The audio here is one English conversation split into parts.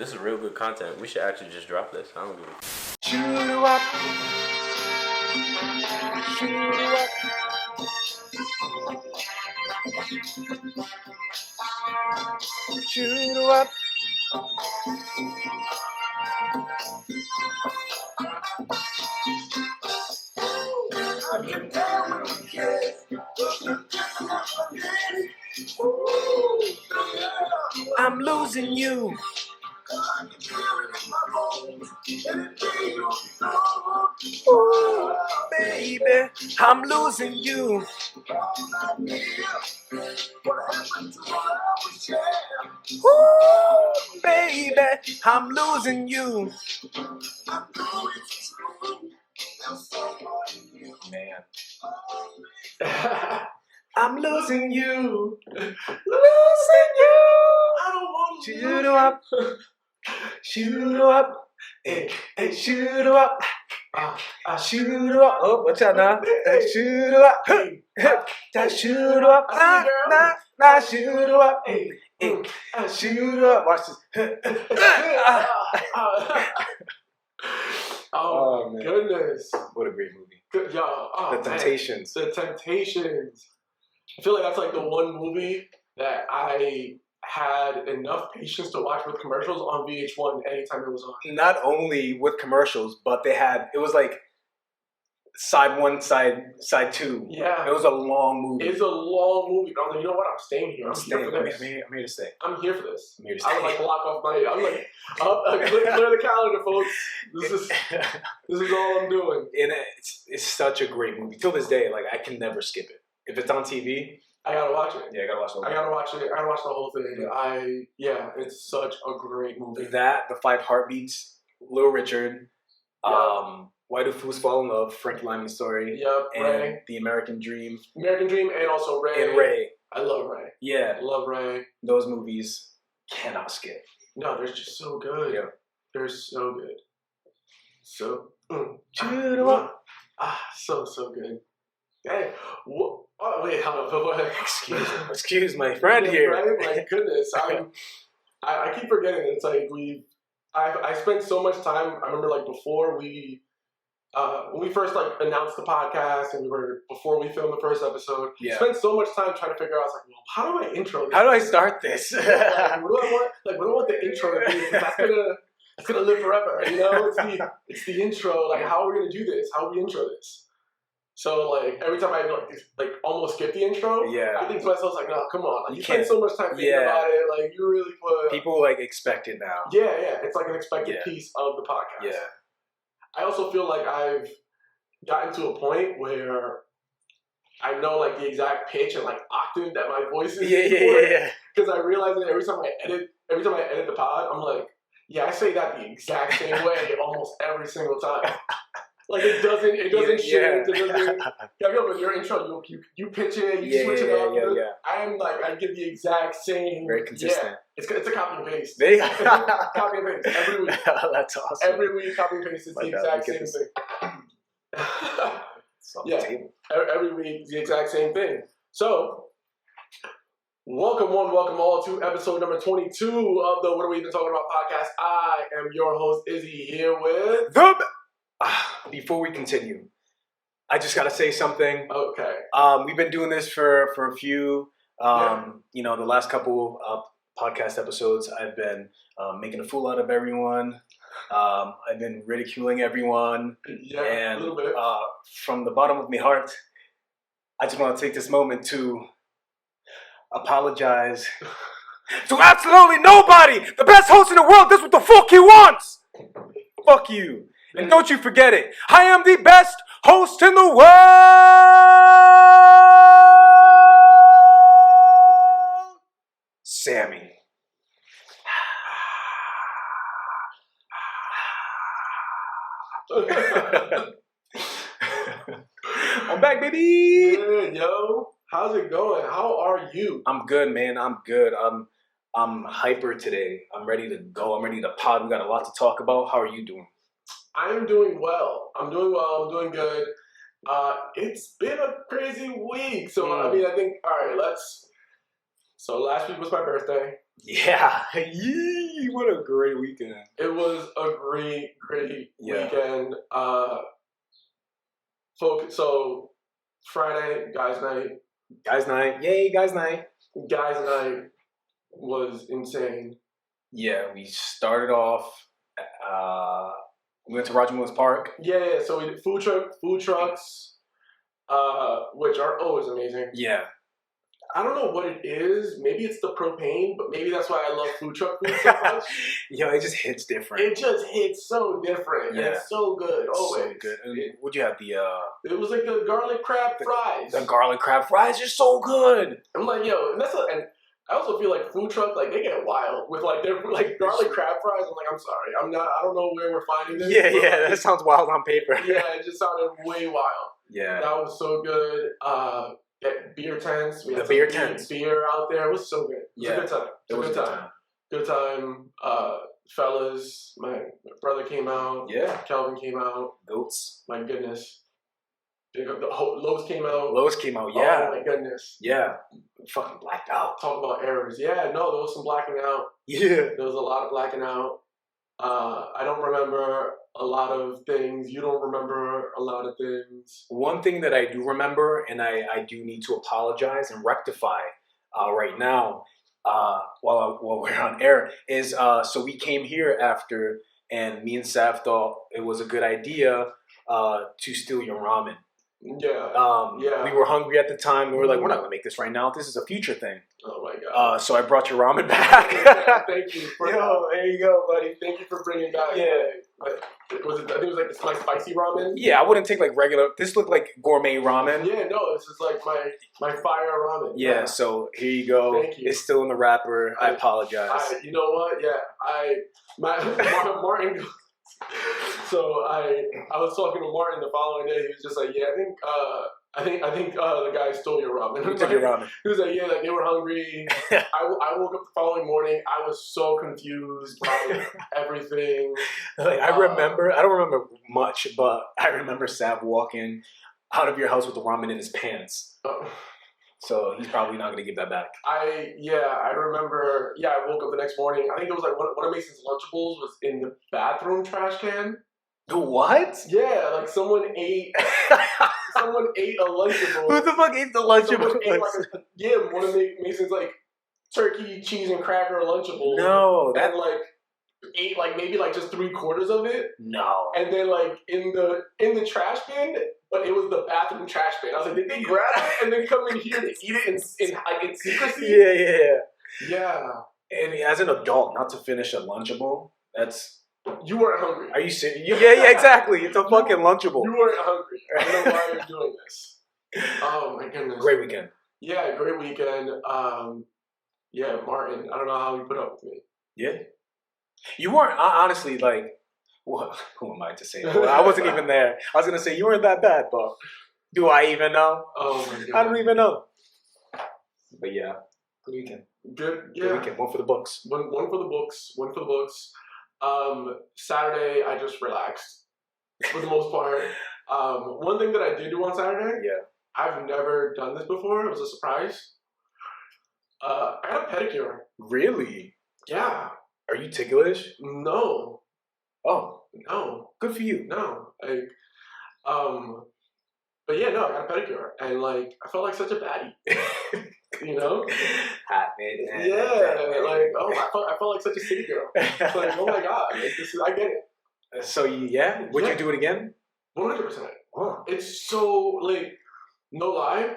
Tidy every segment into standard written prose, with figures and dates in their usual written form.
This is real good content. We should actually just drop this. I don't give a... Shoot up. Shoot up. Shoot up. I'm losing you. Ooh, baby, I'm losing you. Ooh, baby, I'm losing you. Man. I'm losing you. Losing you. I don't want you. Shoot up. Shoot up. Hey, hey, shoot up. Shoot up. Oh, watch out now. Shoot up. Shoot up. Nah, shoot up. Shoot up. Watch this. Oh man. Goodness. What a great movie. Good, The Temptations. Man. The Temptations. I feel like that's like the one movie that I had enough patience to watch with commercials on VH1 anytime it was on. Not only with commercials, but it was like side one, side two. Yeah. It was a long movie. It's a long movie. But I'm like, you know what? I'm staying here. I'm here for this. I'm here to stay. I'm here for this. I'm here to stay. I would like lock off my. I'm like, clear the calendar, folks. This is all I'm doing. And it's such a great movie. Till this day, like I can never skip it. If it's on TV, I gotta watch it. Yeah, I gotta watch it. I gotta watch it. I gotta watch the whole thing. It's such a great movie. That, The Five Heartbeats, Little Richard, Yep. Why Do Fools Fall in Love, Frank Lyman's Story, Yep, and Ray. The American Dream. American Dream and also Ray. And Ray. I love Ray. Yeah. I love Ray. Those movies cannot skip. No, they're just so good. Yeah. They're so good. So so good. Hey, what? Oh, wait, hold on. Excuse my friend here. Right? My goodness, I keep forgetting. It's like I spent so much time. I remember like before when we first like announced the podcast and before we filmed the first episode, spent so much time trying to figure out. I was like, well, how do I intro this? How do I start this? What do I want? Like, what do I want the intro to be? That's gonna live forever. You know, it's the intro. Like, how are we gonna do this? How do we intro this? So like every time I like almost skip the intro, I think to myself like, no, come on, like, you spend so much time thinking about it, like you really put. People like expect it now. Yeah, it's like an expected piece of the podcast. Yeah. I also feel like I've gotten to a point where I know like the exact pitch and like octave that my voice is. Yeah. Because I realize that every time I edit the pod, I'm like, yeah, I say that the exact same way almost every single time. Like it doesn't shift. It doesn't. With your intro, you pitch it, you switch it up. I'm like, I give the exact same. Very consistent. Yeah, it's a copy and paste. Copy and paste every week. That's awesome. Every week, copy and paste is the exact same thing. Every week the exact same thing. So, welcome all to episode number 22 of the What Are We Even Talking About podcast. I am your host Izzy here with Before we continue, I just gotta say something. Okay. We've been doing this for a few. You know, the last couple podcast episodes, I've been making a fool out of everyone. I've been ridiculing everyone. Yeah, and a little bit. From the bottom of my heart, I just want to take this moment to apologize to absolutely nobody. The best host in the world does what the fuck he wants. Fuck you. And don't you forget it. I am the best host in the world. Sammy. I'm back, baby. Good, yo. How's it going? How are you? I'm good, man. I'm good. I'm hyper today. I'm ready to go. I'm ready to pod. We got a lot to talk about. How are you doing? I'm doing well. I'm doing good. It's been a crazy week. So, I mean, I think, all right, so last week was my birthday. Yeah. Yee, what a great weekend. It was a great weekend. So Friday, guys' night. Yay, guys' night. Guys' night was insane. Yeah, we started off. We went to Roger Mills Park. Yeah. So we did food trucks, which are always amazing. Yeah. I don't know what it is. Maybe it's the propane, but maybe that's why I love food truck food so much. Yo, it just hits different. It just hits so different. Yeah. And it's so good. Always. So good. And what'd you have? It was like the garlic crab fries. The garlic crab fries are so good. I'm like, yo, and and I also feel like food truck, like they get wild with like their like garlic crab fries. I'm like, I'm sorry, I don't know where we're finding this. Yeah, that sounds wild on paper. Yeah, it just sounded way wild. Yeah, that was so good. Beer tents. We had beer tents. Beer out there. It was so good. It was a good time. It was a good time. Good time. Fellas, my brother came out. Yeah. Calvin came out. Goats. My goodness. Lowe's came out. Yeah. Oh my goodness. Yeah. Fucking blacked out. Talk about errors. Yeah, no, there was some blacking out. Yeah. There was a lot of blacking out. I don't remember a lot of things. You don't remember a lot of things. One thing that I do remember, and I do need to apologize and rectify right now while we're on air, is so we came here after, and me and Sav thought it was a good idea to steal your ramen. Yeah. We were hungry at the time. We were like, we're not going to make this right now. This is a future thing. Oh, my God. So I brought your ramen back. Thank you. Yo, there you go, buddy. Thank you for bringing back. Yeah. I think it was like spicy ramen. Yeah, I wouldn't take like regular. This looked like gourmet ramen. Yeah, no, this is like my fire ramen. Yeah, so here you go. Thank you. It's still in the wrapper. I apologize. You know what? Yeah, Martin. So I was talking to Martin the following day. He was just like, yeah, I think the guy stole your ramen. Who took your ramen? He was like, yeah, like they were hungry. I woke up the following morning. I was so confused by everything. Like I don't remember much, but I remember Sav walking out of your house with the ramen in his pants. So he's probably not going to give that back. I remember. Yeah, I woke up the next morning. I think it was like one of Mason's Lunchables was in the bathroom trash can. What? Yeah, like someone ate a Lunchable. Who the fuck ate the Lunchable? One of Mason's like turkey, cheese, and cracker Lunchables. No, and like ate like maybe like just 3/4 of it. No. And then like in the trash bin, but it was the bathroom trash bin. I was like, did they grab it and then come in here to eat it in secrecy? Yeah. And as an adult, not to finish a Lunchable, that's. You weren't hungry. Are you serious? Yeah, exactly. It's a fucking Lunchable. You weren't hungry. I don't know why you're doing this. Oh my goodness. Great weekend. Yeah, great weekend. Yeah, Martin. I don't know how he put up with me. Yeah. You weren't honestly like. Well, who am I to say? Well, I wasn't even there. I was gonna say you weren't that bad, but do I even know? Oh my god. I don't even know. But yeah, good weekend. Good weekend. One for the books. One for the books. Saturday I just relaxed for the most part. One thing that I did do on Saturday. Yeah. I've never done this before. It was a surprise. I got a pedicure. Really? Yeah. Are you ticklish? No. Oh. No. Good for you. No. Like, but yeah, no, I got a pedicure. And like, I felt like such a baddie. You know? Hot man. Yeah. Like, I felt like such a city girl. Like, oh my God. Like, I get it. So, yeah? Would you do it again? 100%. Oh. It's so, like, no lie.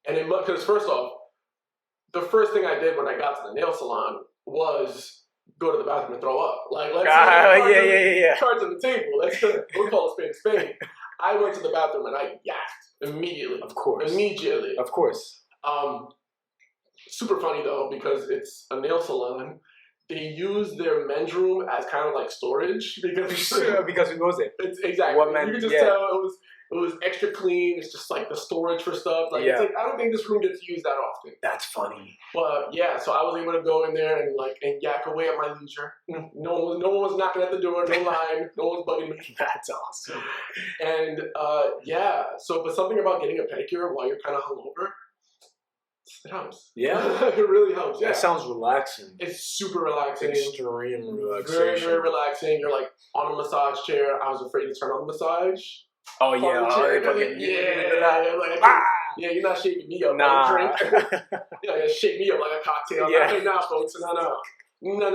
And it must, because first off, the first thing I did when I got to the nail salon was go to the bathroom and throw up. Like, let's cards on the table. We'll call a spade. I went to the bathroom and I yacked immediately. Of course. Immediately. Of course. Super funny though, because it's a nail salon. They use their men's room as kind of like storage because who goes there? It's exactly. What men? You can just tell it was extra clean. It's just like the storage for stuff. Like it's like I don't think this room gets used that often. That's funny. But yeah, so I was able to go in there and yak away at my leisure. No one was knocking at the door. No line. No one's bugging me. That's awesome. And but something about getting a pedicure while you're kind of hungover. It helps. Yeah? It really helps, yeah. That sounds relaxing. It's super relaxing. Extreme relaxation. Very, very relaxing. You're like on a massage chair. I was afraid to turn on the massage. Oh, yeah. Yeah, you're not shaking me up nah. like a drink. You're not going to shake me up like a cocktail. Yeah. Hey, nah, folks. No. We're not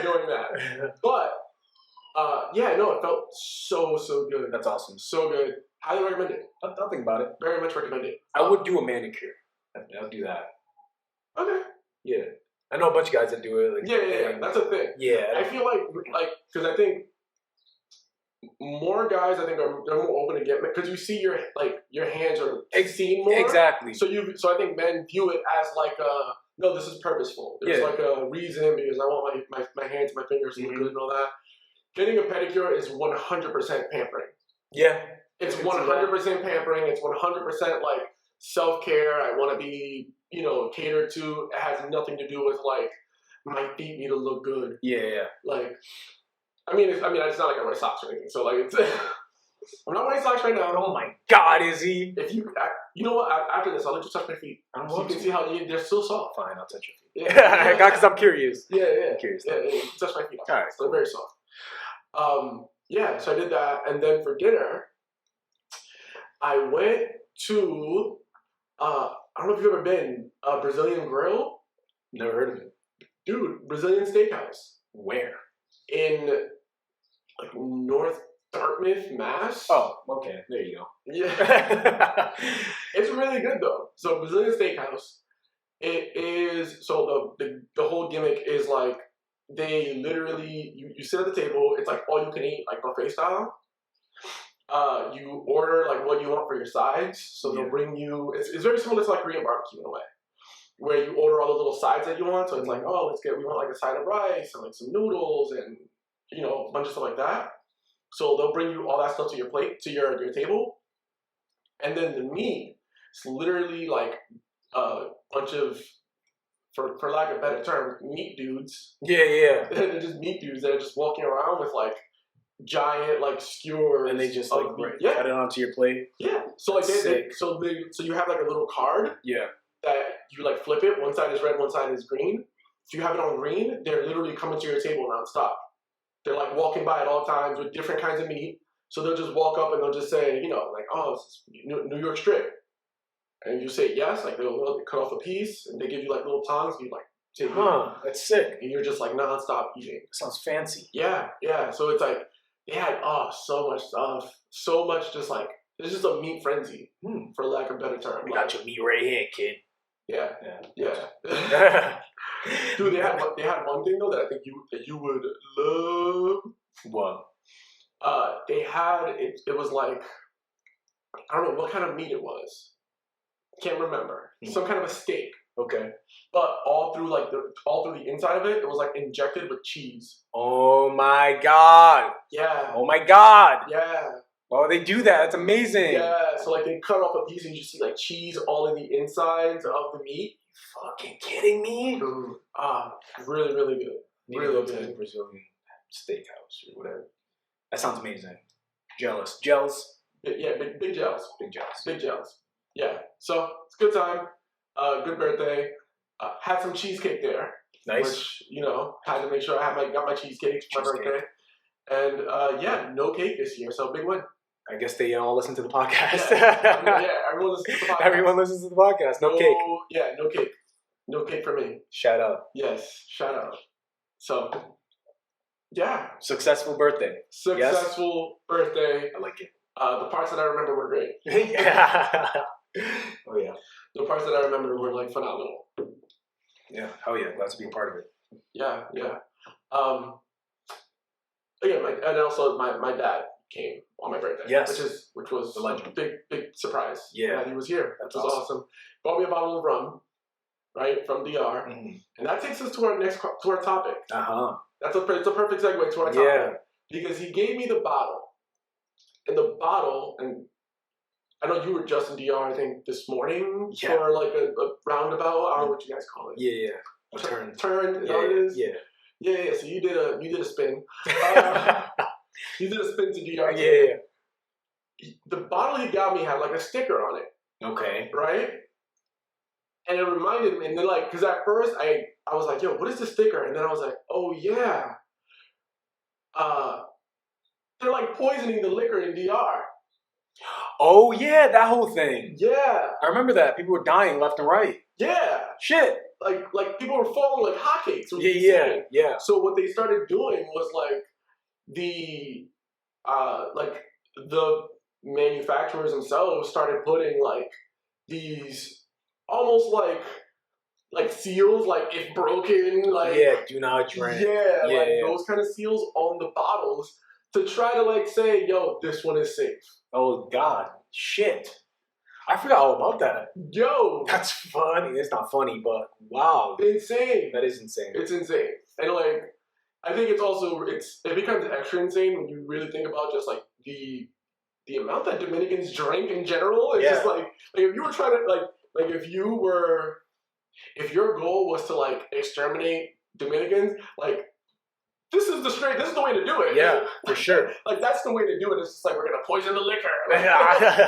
doing that. But, yeah, no, it felt so good. That's awesome. So good. Highly recommend it. I'll think about it. Very much recommend it. I would do a manicure. I'll do that. Okay. Yeah. I know a bunch of guys that do it. Like, Yeah. That's a thing. Yeah. I feel like, because I think more guys, they're more open to get, because you see your hands are seen more. Exactly. So I think men view it as like no, this is purposeful. There's like a reason because I want my hands, my fingers to look good and all that. Getting a pedicure is 100% pampering. Yeah. It's 100% pampering. It's 100% like self-care. I want to be, catered to. It has nothing to do with like my feet need to look good. Yeah. Like, I mean, it's not like I wear socks or anything. So like, it's I'm not wearing socks right now. Oh my God, Izzy! If you know what? After this, I'll let you touch my feet. So you can see how they're still soft. Fine, I'll touch your feet. Yeah, because I'm curious. Yeah. I'm curious. Yeah, you can touch my feet. All right. So they're very soft. Yeah. So I did that, and then for dinner, I went to I don't know if you've ever been Brazilian Grill. Never heard of it. Dude, Brazilian Steakhouse. Where? In like North Dartmouth, Mass. Oh, okay. There you go. Yeah. It's really good though. So Brazilian Steakhouse, it is, so the whole gimmick is like, they literally, you sit at the table, it's like all you can eat, like buffet style. You order like what you want for your sides. So they'll bring you, it's very similar to like Korean barbecue in a way, where you order all the little sides that you want. So it's like, oh, we want like a side of rice and like some noodles and, a bunch of stuff like that. So they'll bring you all that stuff to your plate, to your table. And then the meat, it's literally like a bunch of, for lack of a better term, meat dudes. Yeah. They're just meat dudes that are just walking around with like giant like skewers. And they just like cut it onto your plate. Yeah. So like so you have like a little card. Yeah. That you like flip it. One side is red, one side is green. If you have it on green, they're literally coming to your table nonstop. They're like walking by at all times with different kinds of meat. So they'll just walk up and they'll just say, like, oh, it's New York strip. And you say yes, like they'll cut off a piece and they give you like little tongs and you like take it. That's sick. And you're just like nonstop eating. Sounds fancy. Yeah. So it's like, they had so much stuff. So much just like, it's just a meat frenzy, for lack of a better term. We got your meat right here, kid. Yeah. Dude, they had one thing though that I think you would love. What? They had it was like, I don't know what kind of meat it was. Can't remember. Some kind of a steak. Okay. But all through the inside of it, it was like injected with cheese. Oh my God. Yeah. Oh my God. Yeah. Oh, they do that. That's amazing. Yeah. So like they cut off a piece and you see like cheese all in the insides of the meat. Fucking kidding me? Dude. Really, really good. Really good. Brazilian Steakhouse or whatever. That sounds amazing. Jealous. Gels? Yeah, big gels. Big gels. Big gels. Yeah. So it's a good time. Good birthday. Had some cheesecake there. Nice. Which, had to make sure I got my cheesecake for my birthday. And no cake this year, so big win. I guess they all listen to the podcast. Yeah, everyone listens to the podcast. Everyone listens to the podcast. No cake. Yeah, no cake. No cake for me. Shout out. Yes, shout out. So, yeah. Successful birthday. Successful birthday. I like it. The parts that I remember were great. Yeah. Oh, yeah. The parts that I remember were, like, phenomenal. Yeah. Oh, yeah. Glad to be a part of it. Yeah. Again, and also my dad came on my birthday. Yes. Which was a big surprise. Yeah. That he was here. That's awesome. Bought me a bottle of rum, right, from DR. And that takes us to our topic. It's a perfect segue to our topic. Yeah. Because he gave me the bottle. And the bottle, and I know you were just in DR, I think, this morning for like a roundabout. I don't know what you guys call it. Yeah. A turn. Turn, is that what it is? Yeah. Yeah. So you did a spin. You did a spin to DR. Yeah. The bottle he got me had like a sticker on it. Okay. Right? And it reminded me, and then like, because at first I was like, yo, what is this sticker? And then I was like, oh yeah, they're like poisoning the liquor in DR. Oh yeah, that whole thing. Yeah, I remember that. People were dying left and right. yeah. Shit. Like people were falling like hotcakes. Yeah. So what they started doing was like the manufacturers themselves started putting like these almost like seals, like if broken, like do not drink. Those kind of seals on the bottles to try to like say, yo, this one is safe. Oh God, shit. I forgot all about that. Yo, that's funny. It's not funny, but wow, insane. That is insane. It's insane, and like I think it's also it becomes extra insane when you really think about just like the amount that Dominicans drink in general. It's just like if you were trying to like if your goal was to like exterminate Dominicans, like this is the way to do it. Yeah, for sure. Like that's the way to do it. It's just like we're gonna poison the liquor. Like,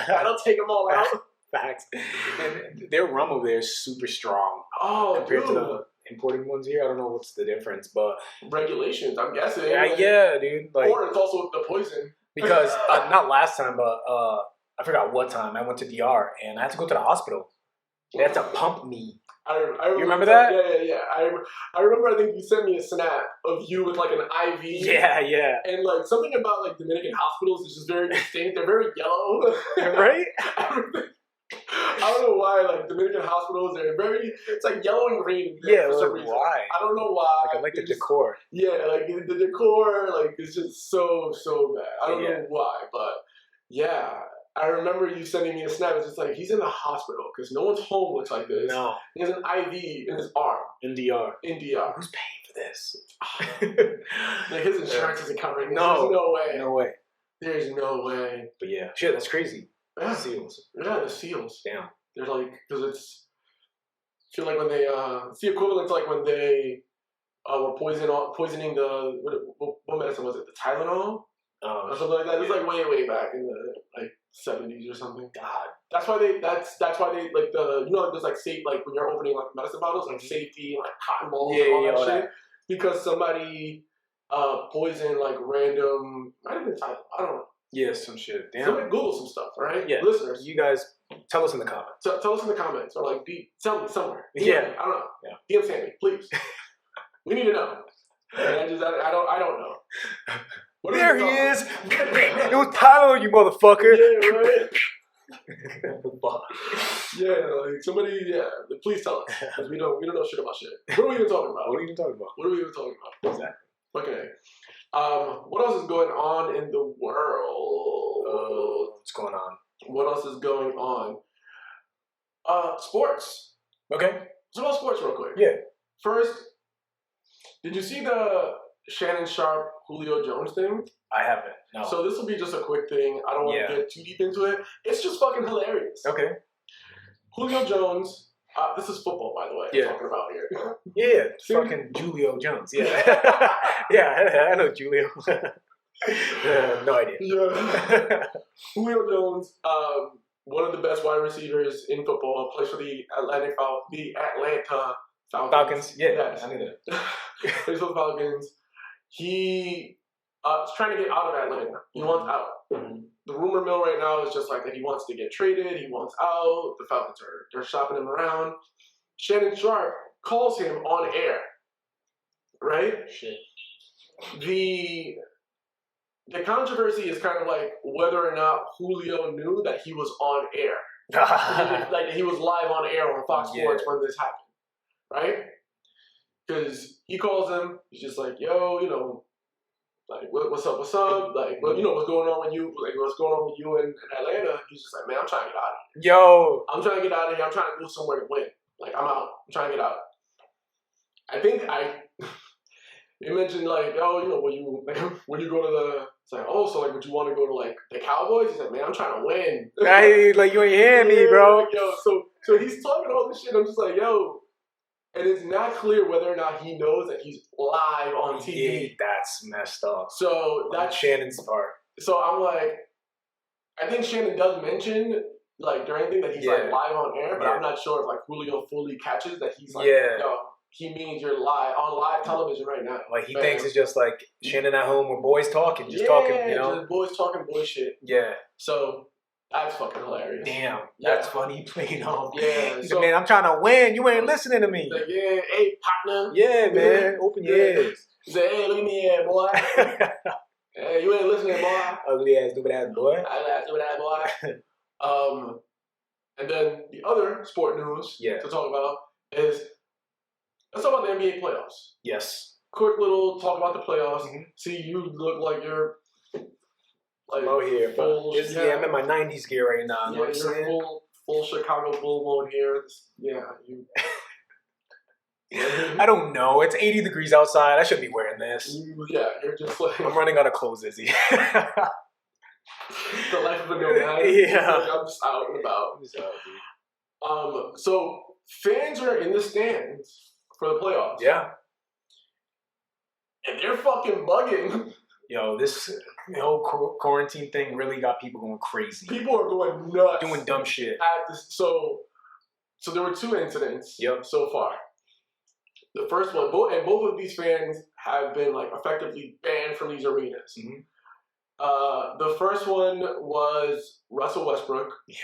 that'll take them all out. Facts. And their rum over there is super strong. Oh, compared to the imported ones here. I don't know what's the difference, but regulations, I'm guessing. Yeah, dude. Like, or it's also the poison. Because not last time, but I forgot what time I went to DR and I had to go to the hospital. They had to pump me. I you remember that? Yeah. I remember. I think you sent me a snap of you with like an IV. Yeah. And like something about like Dominican hospitals is just very distinct. They're very yellow. Right? I don't know why. Like Dominican hospitals, it's like yellow and green. Yeah, for some reason. why? I don't know why. Like I like the decor. Yeah, like the decor, like it's just so bad. I don't know why, but yeah. I remember you sending me a snap. It's just like, he's in the hospital because no one's home looks like this. No. He has an IV in his arm. In DR. Who's paying for this? Like his insurance isn't covering this. No. There's no way. No way. There's no way. But yeah. Shit, that's crazy. Yeah. The seals. Yeah, the seals. Damn. They're like, because I feel like when they, it's the equivalent to like when they were poisoning the, what medicine was it? The Tylenol? Or something like that. It's like way back in the like 70s or something. God, that's why they like the like there's like safe like when you're opening like medicine bottles like safety and like cotton balls and all that shit because somebody poisoned like random might have been Tylenol, I don't know. Yeah, some shit. Damn. Somebody Google some stuff, right? Yeah, listeners, you guys tell us in the comments. Tell us in the comments or like tell me somewhere. Yeah, I don't know. Yeah, DM Sammy, please. We need to know. And I don't know. There he is. It was Tyler, you motherfucker. Yeah, right. Yeah, like somebody. Yeah, please tell us because we don't know shit about shit. What are we even talking about? What are you even talking about? What are we even talking about? Exactly. Okay. What else is going on in the world? What's going on? What else is going on? Sports. Okay. Let's talk about sports real quick. Yeah. First, did you see the Shannon Sharp Julio Jones thing? I haven't. No. So this will be just a quick thing. I don't want to get too deep into it. It's just fucking hilarious. Okay. Julio Jones. This is football, by the way. Yeah. I'm talking about here. Yeah. Fucking Julio Jones. Yeah. Yeah, I know Julio. No idea. Yeah. Julio Jones, one of the best wide receivers in football, plays for the Atlanta Falcons. Yeah, yes. I knew that. Plays for the Falcons. He is trying to get out of Atlanta. He wants out. Mm-hmm. The rumor mill right now is just like that he wants to get traded. He wants out. The Falcons they're shopping him around. Shannon Sharp calls him on air. Right? Shit. The controversy is kind of like whether or not Julio knew that he was on air. Like he was live on air on Fox Sports when this happened. Right? Because he calls him, he's just like, yo, you know, like, what's up? Like, well, you know, what's going on with you? Like, what's going on with you in Atlanta? He's just like, man, I'm trying to get out of here. Yo. I'm trying to get out of here. I'm trying to go somewhere to win. Like, I'm out. I'm trying to get out. I think they mentioned, like, oh, you know, when you go to the, it's like, oh, so, like, would you want to go to, like, the Cowboys? He's like, man, I'm trying to win. Hey, like, you ain't hearing me, bro. Like, yo, so he's talking all this shit. I'm just like, yo. And it's not clear whether or not he knows that he's live on TV. Yeah, that's messed up. So that's Shannon's part. So I'm like, I think Shannon does mention like during anything that he's like live on air, but I'm not sure if like Julio fully catches that he's like, yo, he means you're live on live television right now. Like he thinks it's just like Shannon at home with boys talking, just talking, you know, just boys talking boy shit. Yeah. So that's fucking hilarious. Damn, that's funny. Playing on. Yeah. He's like, man, I'm trying to win. You ain't listening to me. Like, yeah, hey partner. Yeah, man, open your ears. He said, hey, look at me here, boy. Hey, you ain't listening, boy. Ugly ass, stupid ass boy. Ugly ass, stupid ass boy. And then the other sport news to talk about is, let's talk about the NBA playoffs. Yes. Quick little talk about the playoffs. See, you look like you're like I'm out here, full, I'm in my 90s gear right now. Yeah, you're full Chicago Bull mode here. Yeah, you. I don't know. It's 80 degrees outside. I should be wearing this. Yeah, you're just like... I'm running out of clothes, Izzy. The life of a nomad. Yeah. Like, I'm just out and about. So fans are in the stands for the playoffs. Yeah. And they're fucking bugging. Yo, this whole quarantine thing really got people going crazy. People are going nuts. Doing dumb shit. So there were 2 incidents so far. The first one, both of these fans have been like effectively banned from these arenas. The first one was Russell Westbrook. Yeah.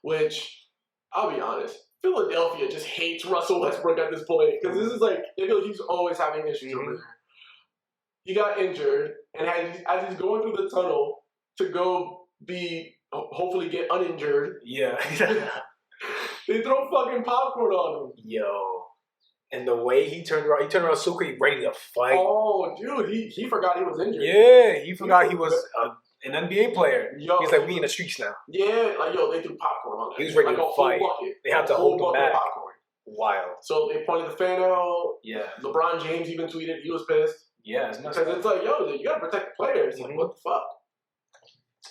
Which, I'll be honest, Philadelphia just hates Russell Westbrook at this point. Because this is like, they feel like he's always having issues over there. He got injured, and as he's going through the tunnel to go hopefully get uninjured. Yeah. They throw fucking popcorn on him. Yo. And the way he turned around so quick, ready to fight. Oh, dude, he forgot he was injured. Yeah, he forgot he was an NBA player. Yo, he's like, we in the streets now. Yeah, like, yo, they threw popcorn on him. He was ready to fight. They had to hold him back. Popcorn. Wild. So they pointed the fan out. Yeah. LeBron James even tweeted he was pissed. Yeah, because it's like, yo, you gotta protect the players. Like, what the fuck?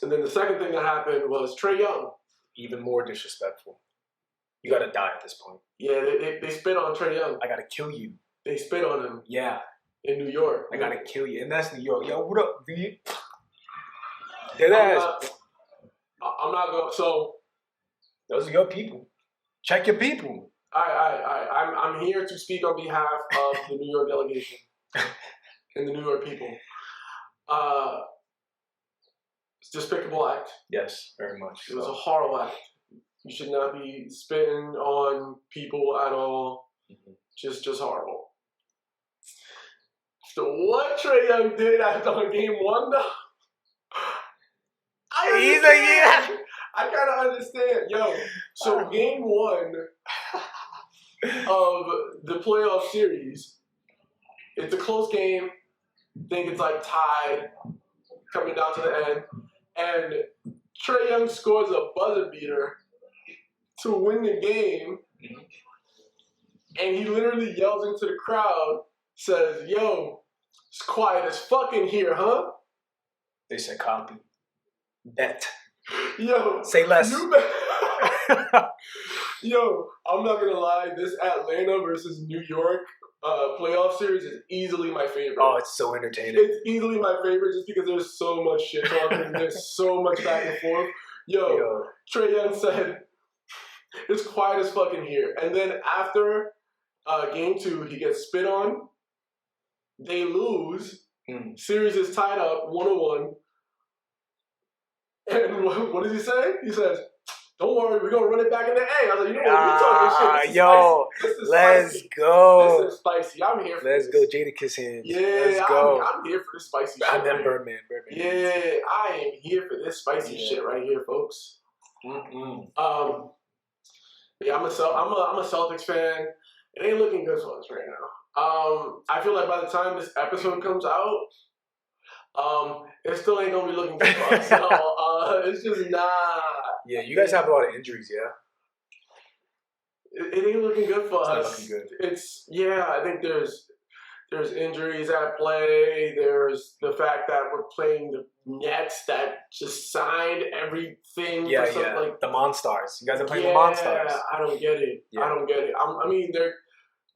And then the second thing that happened was Trae Young. Even more disrespectful. You gotta die at this point. Yeah, they spit on Trae Young. I gotta kill you. They spit on him. Yeah. In New York. I gotta kill you. And that's New York. Yo, what up, V? Dead ass. I'm not going. So. Those are your people. Check your people. I'm here to speak on behalf of the New York delegation. And the New York people. It's a despicable act. Yes, very much. It was a horrible act. You should not be spitting on people at all. Just horrible. So what Trae Young did after game 1, though, I kind of understand. Yo, so game 1 of the playoff series, it's a close game. I think it's like tied, coming down to the end. And Trae Young scores a buzzer beater to win the game. And he literally yells into the crowd, says, yo, it's quiet as fucking here, huh? They said copy. Bet. Yo. Say less. Yo, I'm not gonna lie, this Atlanta versus New York playoff series is easily my favorite. Oh, it's so entertaining. It's easily my favorite just because there's so much shit talking. There's so much back and forth. Yo. Trae Young said, it's quiet as fucking here. And then after game 2, he gets spit on. They lose. Series is tied up 1-1. And what does he say? He says, don't worry, we're going to run it back in the A. I was like, you know what? We're talking shit. Let's go. This is spicy. I'm here for Let's this. go, Jadakiss hands. Yeah, let's go. I'm here for this spicy shit. I'm that Birdman. Yeah, I am here for this spicy shit right here, folks. Yeah, I'm a Celtics fan. It ain't looking good for us right now. I feel like by the time this episode comes out, it still ain't gonna be looking good for us. So, it's just not. Yeah, you guys have a lot of injuries, yeah? It ain't looking good for us. It's not looking good. I think there's injuries at play. There's the fact that we're playing the Nets that just signed everything. Yeah, like the Monstars. You guys are playing the Monstars. I don't get it. Yeah. I don't get it. I mean,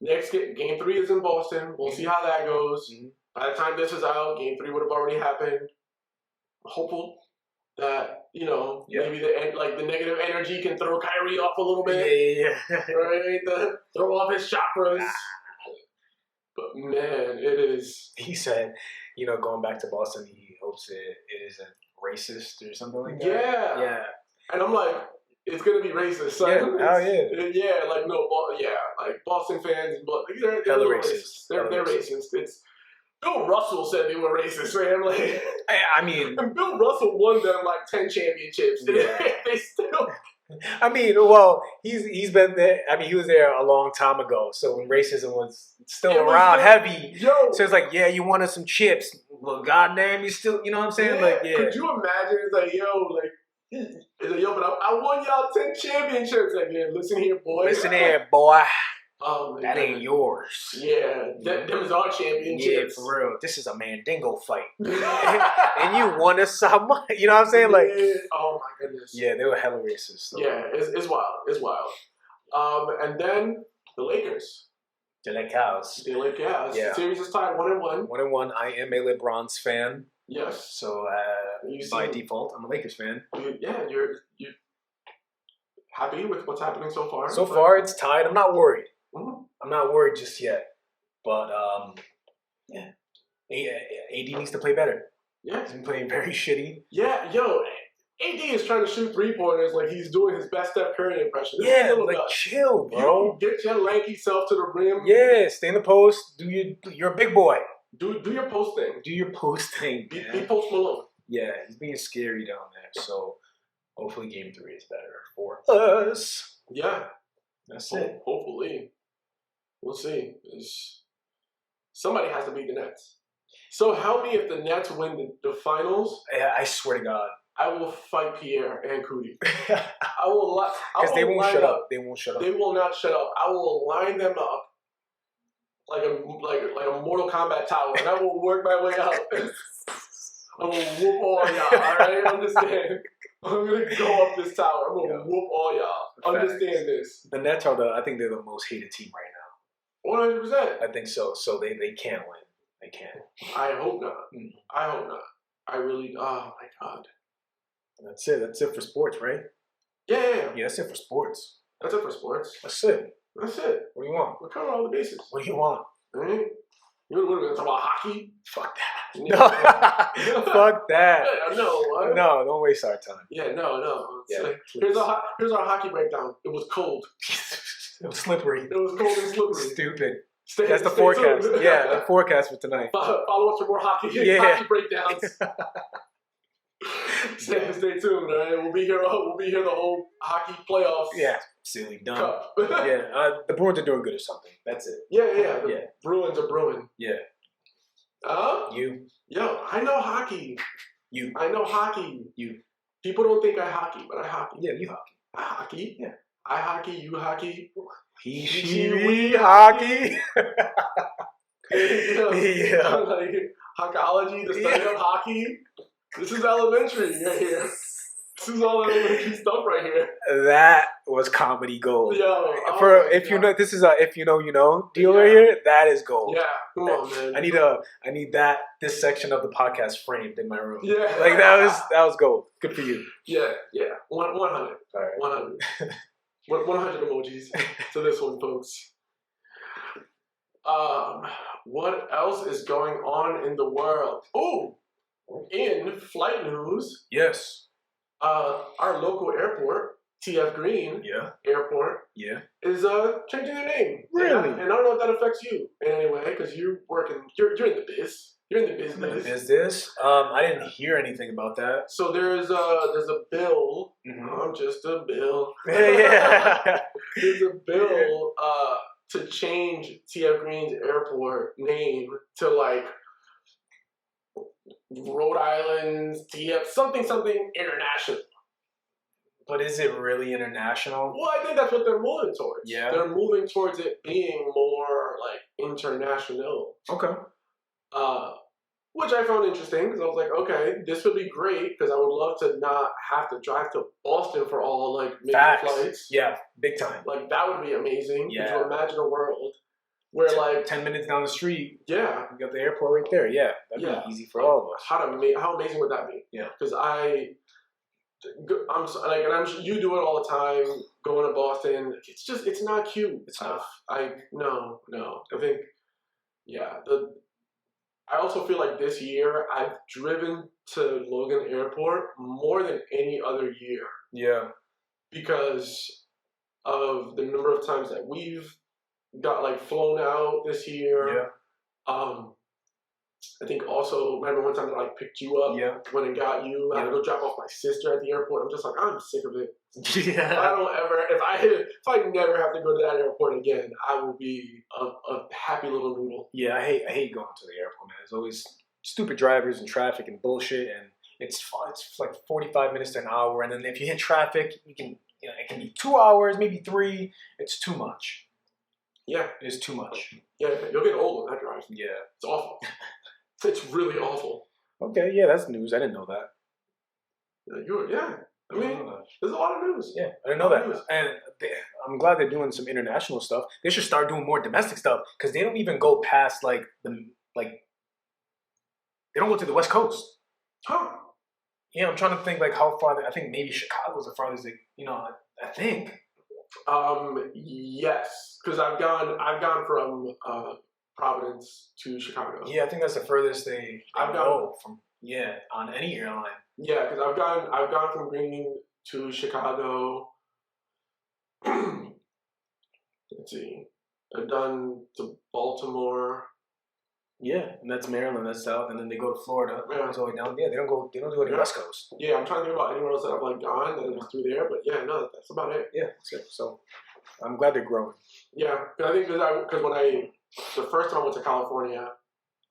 next game 3 is in Boston. We'll see how that goes. By the time this is out, game 3 would have already happened. Hopeful. that, maybe the negative energy can throw Kyrie off a little bit. Yeah. Right? Throw off his chakras. But man, it is. He said, going back to Boston, he hopes it isn't racist or something like that. Yeah. Yeah. And I'm like, it's gonna be racist. Son. Yeah. Oh yeah. Yeah. Like no. Yeah. Like Boston fans, they're hella racist. They're racist. It's Bill Russell said they were racist, man. Like, I mean, and Bill Russell won them like 10 championships. Yeah. They still. I mean, well, he's been there. I mean, he was there a long time ago. So when racism was still around heavy, so it's like, yeah, you wanted some chips. Well, goddamn, you still, you know what I'm saying? Yeah. Like, yeah. Could you imagine? It's like, it's like, but I won y'all 10 championships. Like, yeah, listen here, boy. Listen here, boy. Oh, that ain't yours. Yeah, them is our championships. Yeah, for real. This is a Mandingo fight. And you won us some. You know what I'm saying? Like, oh my goodness. Yeah, they were hella racist. So. Yeah, it's wild. It's wild. And then the Lakers. The Lakers. The Lakers. Yeah. The series is tied 1-1. 1-1. I am a LeBron's fan. Yes. So by default, I'm a Lakers fan. You're happy with what's happening so far? So far, it's tied. I'm not worried. Mm-hmm. I'm not worried just yet. But, yeah. AD needs to play better. Yeah. He's been playing very shitty. Yeah, AD is trying to shoot 3-pointers like he's doing his best Steph Curry impression. Yeah, like chill, bro. Get your lanky self to the rim. Yeah, stay in the post. You're a big boy. Do your post thing. Do your post thing. Be Post Malone. Yeah, he's being scary down there. So hopefully Game 3 is better for us. Yeah. That's it. Hopefully. We'll see. Somebody has to beat the Nets. So help me if the Nets win the finals. Yeah, I swear to God. I will fight Pierre and Cootie. I will. Because they won't shut up. They won't shut up. They will not shut up. I will line them up like a Mortal Kombat tower, and I will work my way out. I'm gonna whoop all y'all. All right, understand? I'm gonna go up this tower. I'm gonna whoop all y'all. Understand this? The Nets are I think they're the most hated team right now. 100%. I think so. So they can't win. They can't. I hope not. I hope not. I really. Oh my God. That's it. That's it for sports, right? Yeah. Yeah, that's it for sports. That's it for sports. That's it. That's it. What do you want? We're covering all the bases. What do you want? All right. What are we going to talk about? Hockey? Fuck that. No. Fuck that. Yeah, no. No, don't waste our time. Yeah, no. Yeah, like, here's our hockey breakdown. It was cold. It was slippery. It was cold and slippery. Stupid. That's the forecast. Yeah, the forecast for tonight. Follow us for more hockey breakdowns. Stay tuned, all right? We'll be here the whole hockey playoffs. Yeah, silly, dumb. Cup. Yeah, the Bruins are doing good or something. That's it. Yeah. The Bruins are brewing. Yeah. You. Yo, I know hockey. You. I know hockey. You. People don't think I hockey, but I hockey. Yeah, you hockey. I hockey. Yeah. I hockey, you hockey. He, she, we hockey. Yeah. Like, hockology, the study of hockey. This is elementary right here. This is all elementary stuff right here. That was comedy gold. Yo, if you know, this is a if you know, you know deal right here. That is gold. Yeah, come on, man. I need this section of the podcast framed in my room. Yeah, like that was gold. Good for you. Yeah. 100. All right. 100. 100 emojis to this one, folks. What else is going on in the world? Oh, in flight news. Yes. Our local airport, TF Green Airport, is changing their name. Really? And I don't know if that affects you in any way because you're in the biz. You're in the business. Business. I didn't hear anything about that. So there's a bill. I'm just a bill. Yeah. There's a bill to change TF Green's airport name to like Rhode Island's TF something international. But is it really international? Well, I think that's what they're moving towards. Yeah. They're moving towards it being more like international. Okay. Which I found interesting because I was like, okay, this would be great because I would love to not have to drive to Boston for all like major flights. Yeah, big time. Like that would be amazing. Yeah. Could you imagine a world where like 10 minutes down the street, yeah, you got the airport right there. Yeah, that'd be easy for all of us. How amazing would that be? Yeah. Because I and I'm sure you do it all the time. Going to Boston, it's not cute. It's not. No. I think, yeah. I also feel like this year I've driven to Logan Airport more than any other year. Yeah. Because of the number of times that we've got like flown out this year. Yeah. I think also, remember one time that I picked you up when I got you. I had to go drop off my sister at the airport. I'm just like, I'm sick of it. Yeah. I don't ever, if I never have to go to that airport again, I will be a happy little noodle. Yeah, I hate going to the airport, man. There's always stupid drivers and traffic and bullshit, and it's like 45 minutes to an hour, and then if you hit traffic, it can be 2 hours, maybe 3. It's too much. Yeah. It's too much. Yeah, you'll get old on that drive. Yeah. It's awful. It's really awful. Okay, yeah, that's news. I didn't know that. I mean, there's a lot of news. Yeah, I didn't know that. And I'm glad they're doing some international stuff. They should start doing more domestic stuff because they don't even go past they don't go to the West Coast. Huh. Yeah, I'm trying to think like how far. I think maybe Chicago's the farthest I think. Yes, because I've gone from Providence to Chicago. Yeah, I think that's the furthest I've go from. Yeah, on any airline. Yeah, because I've gone from Green to Chicago. Let's see, I've done to Baltimore. Yeah, and that's Maryland, that's South, and then they go to Florida. Yeah, it's all the way down. Yeah, they don't do any West Coast. Yeah, I'm trying to think about anywhere else that I've gone that was through there, but yeah, no, that's about it. Yeah, that's it. So I'm glad they're growing. Yeah, because I think because the first time I went to California,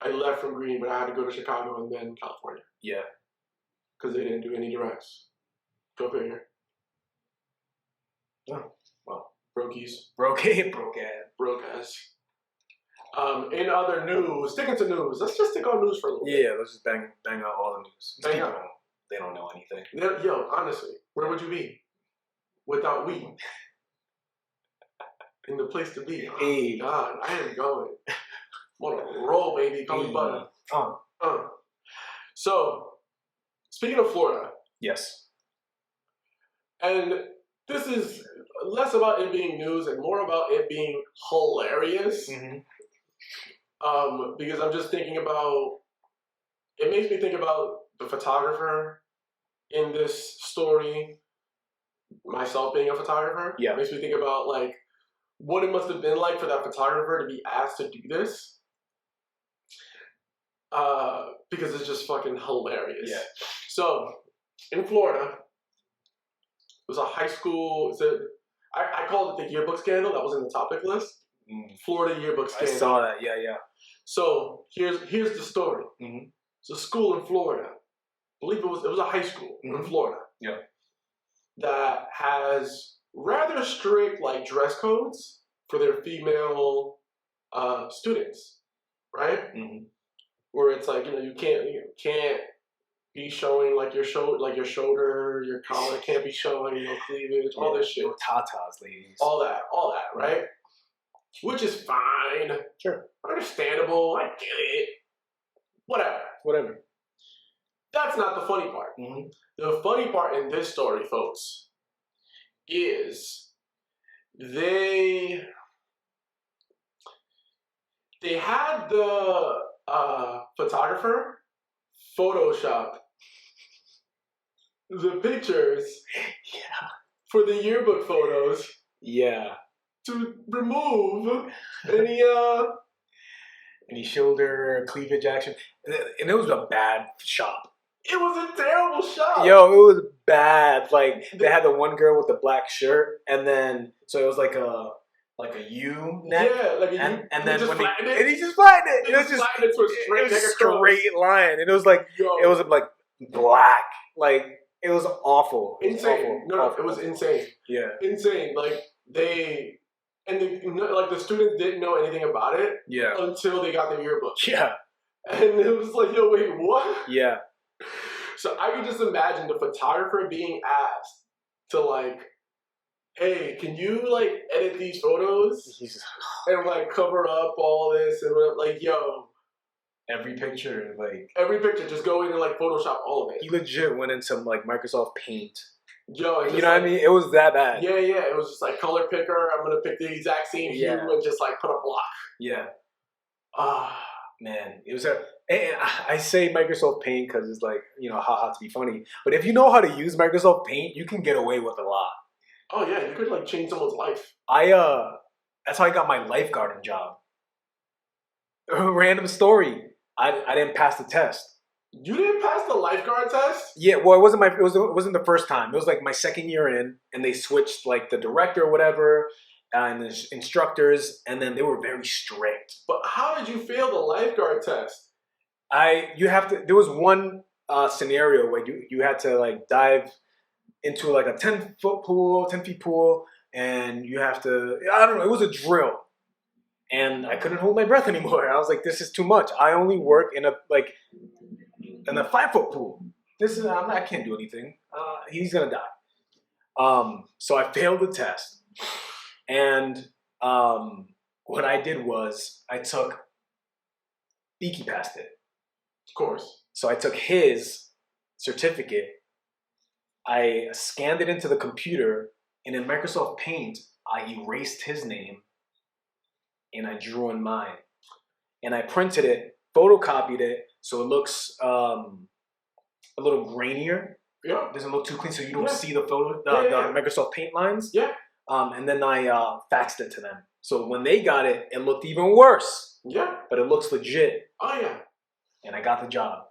I left from Green, but I had to go to Chicago and then California. Yeah, because they didn't do any directs. Go figure. Oh, well, brokies. Broke ass. In other news, sticking to news, let's just stick on news for a little bit. Yeah, let's just bang out all the news. They don't know anything. Yo, honestly, where would you be without weed? In the place to be. Hey. Oh, God, I am going. I'm on a roll, baby. Call me butter. So, speaking of Florida. Yes. And this is less about it being news and more about it being hilarious. Mm-hmm. Because I'm just thinking about, it makes me think about the photographer in this story, myself being a photographer. Yeah. It makes me think about what it must have been like for that photographer to be asked to do this. Because it's just fucking hilarious. Yeah. So, in Florida, it was a high school, I called it the Yearbook Scandal, that was in the topic list. Florida Yearbook Scandal. I saw that, yeah. So here's the story. Mm-hmm. It's a school in Florida. I believe it was a high school in Florida. Yeah. That has rather strict dress codes for their female students, right? Mm-hmm. Where it's you can't be showing your shoulder, your collar can't be showing, cleavage, all this shit. Tatas, ladies. All that, right? Which is fine. Sure. Understandable. I get it. Whatever. That's not the funny part. Mm-hmm. The funny part in this story, folks, is they had the photographer Photoshop the pictures for the yearbook photos. Yeah. To remove any shoulder cleavage action, and it was a bad shot. It was a terrible shot. Yo, it was bad. They had the one girl with the black shirt, and then so it was like a U neck. Yeah, and then when he just flattened it. It was just a straight line, and it was black. It was awful. Insane. It was insane. Yeah, insane. The students didn't know anything about it. Yeah. Until they got their yearbook. Yeah. And it was yo, wait, what? Yeah. So I could just imagine the photographer being asked to hey, can you edit these photos and cover up all this and yo, Every picture, like Every picture, just go in and like Photoshop all of it. he legit went into like Microsoft Paint. Yo, You know what I mean? It was that bad. Yeah, yeah. It was just like color picker. I'm gonna pick the exact same hue and just like put a block. Yeah. Ah, man, it was and I say Microsoft Paint because it's like, you know, haha to be funny. But if you know how to use Microsoft Paint, you can get away with a lot. oh yeah, you could like change someone's life. That's how I got my lifeguarding job. Random story. I didn't pass the test. You didn't pass the lifeguard test? Yeah, well, it wasn't the first time. It was like my second year in, and they switched like the director or whatever, and the instructors, and then they were very strict. But how did you fail the lifeguard test? There was one scenario where you had to like dive into like a 10 feet pool, and you have to, I don't know, it was a drill. And I couldn't hold my breath anymore. I was like, this is too much. I only work in a 5-foot pool. I can't do anything. He's gonna die. So I failed the test. And what I did was Beaky passed it. Of course. So I took his certificate, I scanned it into the computer, and in Microsoft Paint, I erased his name, and I drew in mine. And I printed it, photocopied it, so it looks a little grainier. Yeah. Doesn't look too clean, so you don't see the Microsoft Paint lines. Yeah. And then I faxed it to them. So when they got it, it looked even worse. Yeah. But it looks legit. Oh yeah. And I got the job.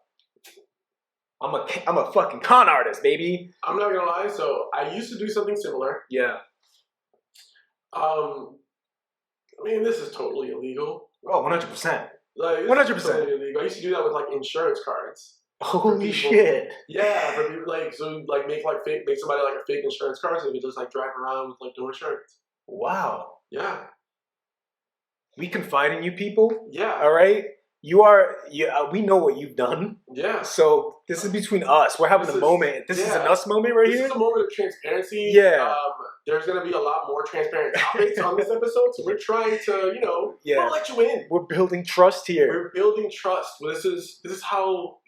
I'm a fucking con artist, baby. I'm not gonna lie. So I used to do something similar. Yeah. I mean, this is totally illegal. Oh, 100%. Like 100%. Totally illegal. I used to do that with like insurance cards. Holy shit. Yeah, for people make somebody like a fake insurance card so they can just like drive around with like no insurance. Wow. Yeah. We confide in you people. Yeah. All right. We know what you've done. Yeah. So this is between us. We're having a moment. This is an us moment right here. This is a moment of transparency. Yeah. There's going to be a lot more transparent topics on this episode, so we're trying to, we'll let you in. We're building trust here. We're building trust. This is how,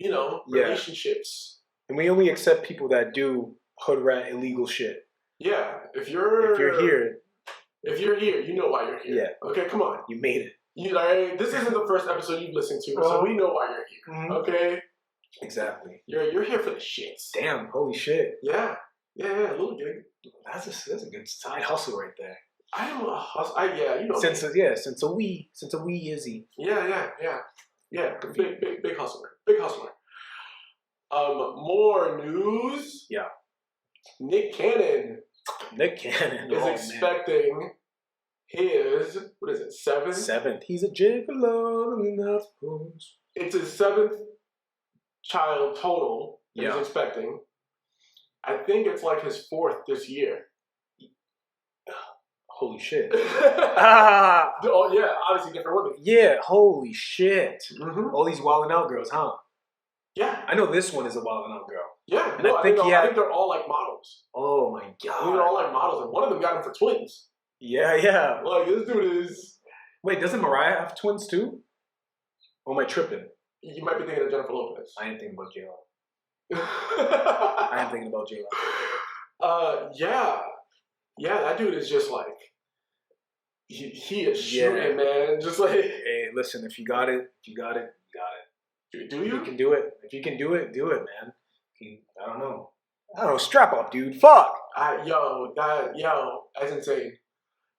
relationships. And we only accept people that do hood rat illegal shit. Yeah. If you're here, you know why you're here. Yeah. Okay, come on. You made it. This isn't the first episode you've listened to, so we know why you're here. Mm-hmm. Okay? Exactly. You're here for the shits. Damn, holy shit. Yeah. Yeah, a little gig. That's a good side hustle right there. I am a hustle. Since a wee Izzy. Yeah. Big hustler. Big hustler. More news. Yeah. Nick Cannon is expecting his, what is it, seventh? He's a gigolo. It's his 7th child total he's expecting. I think it's like his 4th this year. Holy shit. Oh, yeah, obviously different women. Yeah, holy shit. Mm-hmm. All these wildin' out girls, huh? Yeah. I know this one is a wildin' out girl. Yeah, and I think they're all like models. Oh my god. I think they're all like models, and one of them got him for twins. Yeah. Like, this dude is... Wait, doesn't Mariah have twins too? Or am I tripping? You might be thinking of Jennifer Lopez. I am thinking about J-Lo. I am thinking about J-Lo. Yeah, that dude is just like... He is shooting, man. Just like... Hey, listen, if you got it, you got it. Do you? If you can do it. If you can do it, man. I don't know. Strap up, dude. Fuck. That's insane.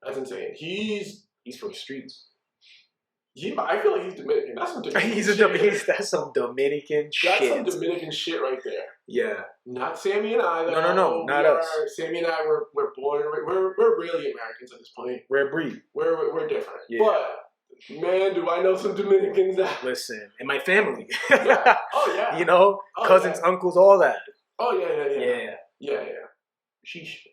That's insane. He's from the streets. I feel like he's Dominican. That's some Dominican shit. That's some Dominican shit. That's some Dominican shit right there. Yeah. Not Sammy and I, though. No, not us. Sammy and I, we're born, we're really Americans at this point. Rare breed. We're different. Yeah. But, man, do I know some Dominicans that... Listen, in my family. Yeah. Oh, yeah. Cousins, uncles, all that. Oh, yeah. Yeah. Sheesh.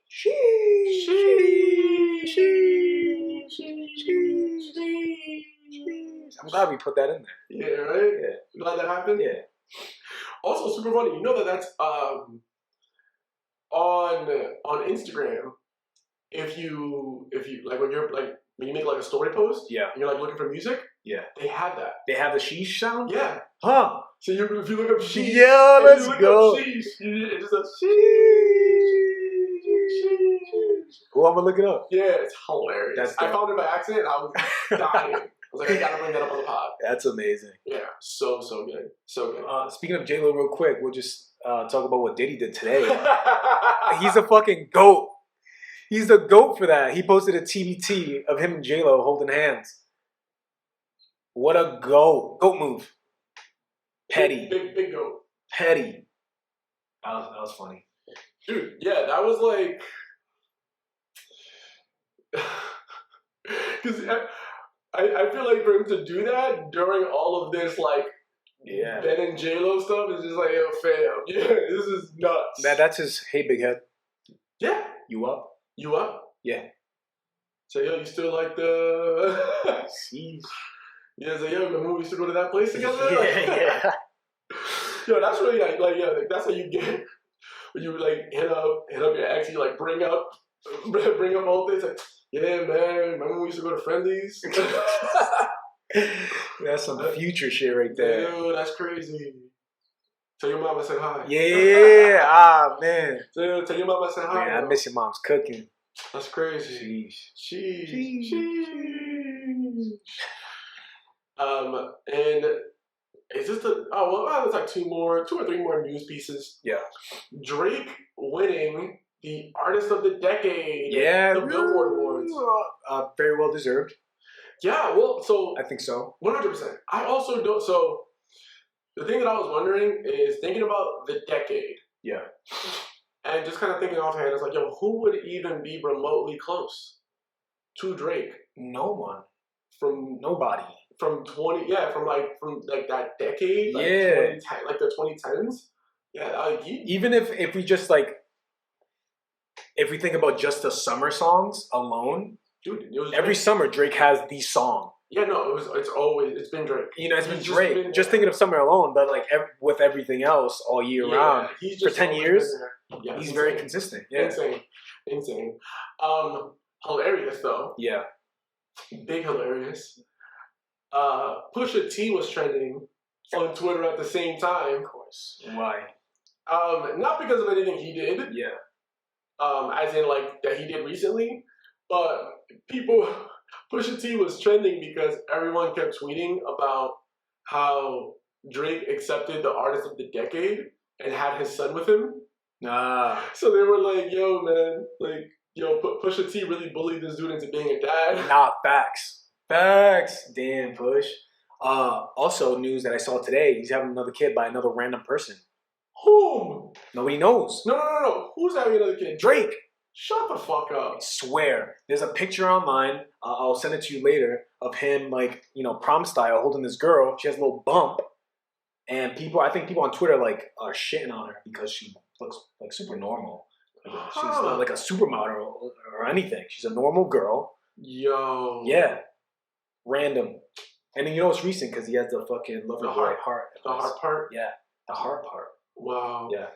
I'm glad we put that in there. Yeah, right? Yeah. You glad that happened? Yeah. Also, super funny. You know that's on Instagram. If you like when you make like a story post, yeah, and you're like looking for music, Yeah. They had that. They have the sheesh sound? Yeah. Huh. So if you look up sheesh. Yeah, let's go. Sheesh, it just says sheesh. Oh, I'm gonna look it up. Yeah, it's hilarious. That's I dope. found it by accident. I was dying. I was like, I gotta bring that up on the pod. That's amazing. Yeah, so good. So good. Speaking of J-Lo real quick, we'll just talk about what Diddy did today. He's a fucking GOAT. He's the GOAT for that. He posted a TBT of him and J-Lo holding hands. What a GOAT. GOAT move. Petty. Big goat. Petty. That was funny. Dude, yeah, that was like... Because I feel like for him to do that during all of this, like, Ben and J-Lo stuff, is just like, yo, fam, yeah, this is nuts. That's his, hey, big head. Yeah. You up? You up? Yeah. So, yo, you still like the... Jeez. Yeah, so, yo, remember we used to go to that place together? Yeah. Yo, that's really, like, that's how you get... When you, like, hit up your ex, you, like, bring up all this, like... Yeah, man. Remember we used to go to Friendlies? That's some future shit right there. Yo, that's crazy. Tell your mama I said hi. Yeah. Man. Tell your mama I said hi. Man, I miss your mom's cooking. That's crazy. Sheesh. And is this the... Oh, well, there's like two or three more news pieces. Yeah. Drake winning the Artist of the Decade. Yeah. The Billboard Awards. Very well deserved. Yeah, well, so... I think so. 100%. I also don't... So, the thing that I was wondering is thinking about the decade. Yeah. And just kind of thinking offhand, it's like, yo, who would even be remotely close to Drake? No one. From... Nobody. From that decade? Like yeah. Like the 2010s? Yeah, even if we just like... If we think about just the summer songs alone, dude, it was every summer Drake has the song. Yeah, no, it's been Drake. You know, it's been Drake. Just thinking of summer alone, but like with everything else all year round for 10 years, he's very consistent. Yeah, insane. Hilarious though. Yeah, big hilarious. Pusha T was trending on Twitter at the same time. Of course. Why? Not because of anything he did. Yeah. As in like that he did recently, but Pusha T was trending because everyone kept tweeting about how Drake accepted the Artist of the Decade and had his son with him. So they were like, yo, man, like, yo, Pusha T really bullied this dude into being a dad. Nah, facts. Damn, Push. Also, news that I saw today, he's having another kid by another random person. Whom? Nobody knows. No. Who's having another kid? Drake. Shut the fuck up. I swear. There's a picture online, I'll send it to you later, of him, like, you know, prom style, holding this girl. She has a little bump. And I think people on Twitter, like, are shitting on her because she looks, like, super normal. She's not like a supermodel or anything. She's a normal girl. Yo. Yeah. Random. And then you know it's recent because he has the fucking Loverboy heart. The heart part? Yeah. The heart part. Wow. Yeah.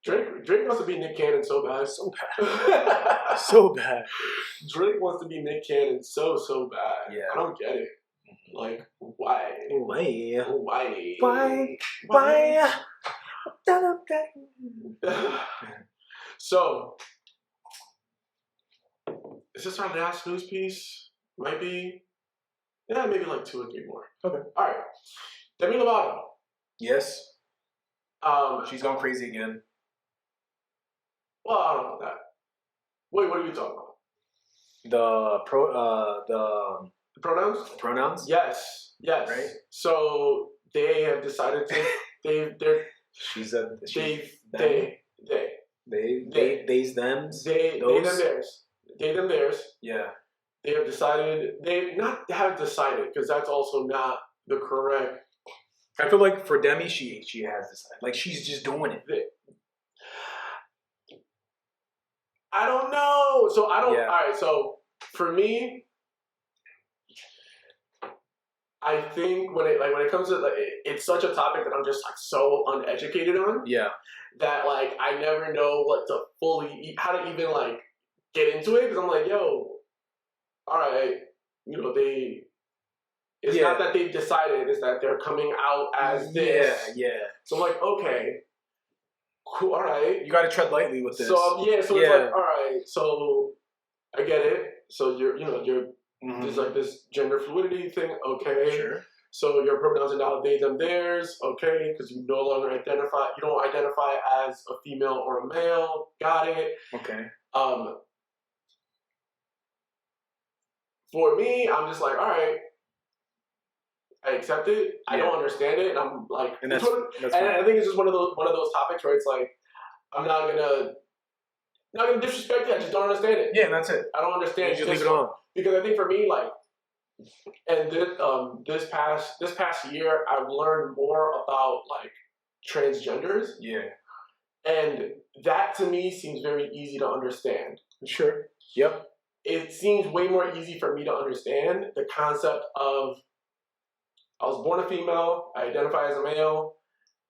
Drake wants to be Nick Cannon so bad. So bad. So bad. Drake wants to be Nick Cannon so bad. Yeah. I don't get it. Like, why? So, is this our last news piece? Might be. Yeah, maybe like 2 or 3 more. Okay. All right. Demi Lovato. Yes. She's gone crazy again. Well, I don't know that. Wait, what are you talking about? The pronouns? Pronouns? Yes. Right? So they have decided to they's them. Theirs. Yeah. They have decided because that's also not the correct. I feel like for Demi, she has decided. Like she's just doing it. I don't know. So I don't. Yeah. All right. So for me, I think when it comes to like it's such a topic that I'm just like so uneducated on. Yeah. That like I never know how to even like get into it because I'm like, yo, all right, you know It's not that they've decided, it's that they're coming out as this. Yeah. So I'm like, okay, cool, all right. You got to tread lightly with this. So it's like, all right, so I get it. So you're there's like this gender fluidity thing, okay. Sure. So your pronouns are now they, them, theirs, okay, because you no longer you don't identify as a female or a male. Got it. Okay. For me, I'm just like, all right, I accept it. I don't understand it, and I'm like, and that's and I think it's just one of those topics where it's like, I'm not gonna disrespect it. I just don't understand it. Yeah, that's it. I don't understand. You just leave it on. Because I think for me, like, and this past year, I've learned more about like transgenders. Yeah. And that to me seems very easy to understand. Sure. Yep. It seems way more easy for me to understand the concept of I was born a female, I identify as a male,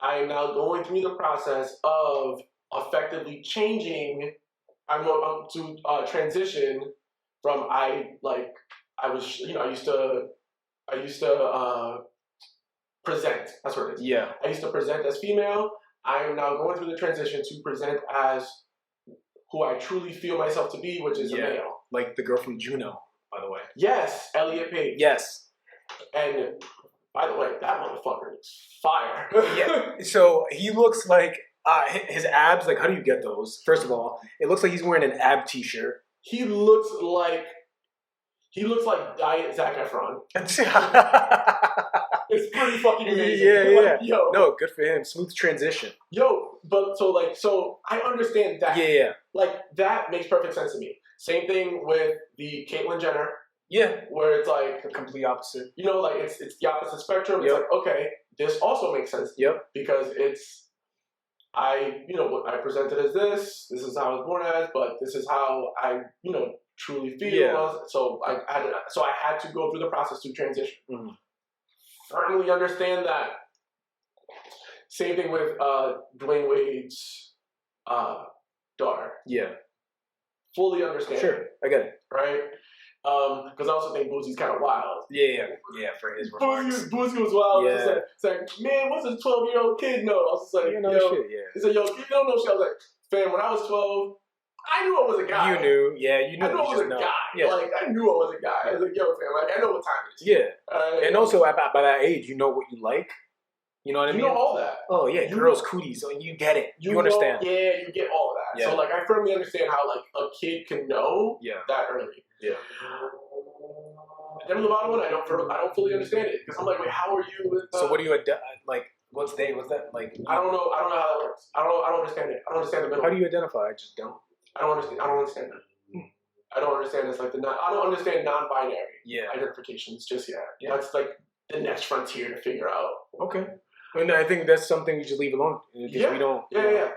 I am now going through the process of effectively changing, I'm to transition from I used to present, that's what it is. Yeah. I used to present as female, I am now going through the transition to present as who I truly feel myself to be, which is a male. Like the girl from Juno, by the way. Yes, Elliot Page. Yes. And by the way, that motherfucker is fire. Yeah. So he looks like his abs. Like, how do you get those? First of all, it looks like he's wearing an ab t-shirt. He looks like Diet Zac Efron. It's pretty fucking amazing. Yeah. Like, yo. No, good for him. Smooth transition. Yo, but so I understand that. Yeah. Like, that makes perfect sense to me. Same thing with the Caitlyn Jenner. Yeah. Where it's like the complete opposite. Like it's the opposite spectrum. Yep. It's like, okay, this also makes sense. Yep. Because I presented as this. This is how I was born as, but this is how I, truly feel. Yeah. So I had to go through the process to transition. Mm-hmm. Firmly understand that. Same thing with Dwayne Wade's daughter. Yeah. Fully understand. Sure, I get it. Right? Because I also think Boosie's kind of wild. Yeah, for his remarks. Boosie was wild. Yeah. It's like, man, what's a 12-year-old kid know? I was just like, you know shit, yeah. He said, yo, you don't know shit. I was like, fam, when I was 12, I knew I was a guy. You knew, you knew. I knew I was a guy. Yeah. Like, I knew I was a guy. I was like, yo, fam, like, I know what time it is. Yeah. And also, by that age, you know what you like. You know what I mean? You know all that. Oh, yeah, girls' cooties. So you get it. You understand. Yeah, you get all of that. Yeah. So, like, I firmly understand how, like, a kid can know that early. Yeah. Demi Lovato one, I don't fully understand it. Because I'm like, wait, how are you with So what do you, like, what's that, like? I don't know how that works. I don't understand it. I don't understand the middle. How do you identify? I just don't. I don't understand that. I don't understand this, like, I don't understand non-binary identifications just yet. Yeah. That's, like, the next frontier to figure out. Okay. And I think that's something we should leave alone. Because we don't. We don't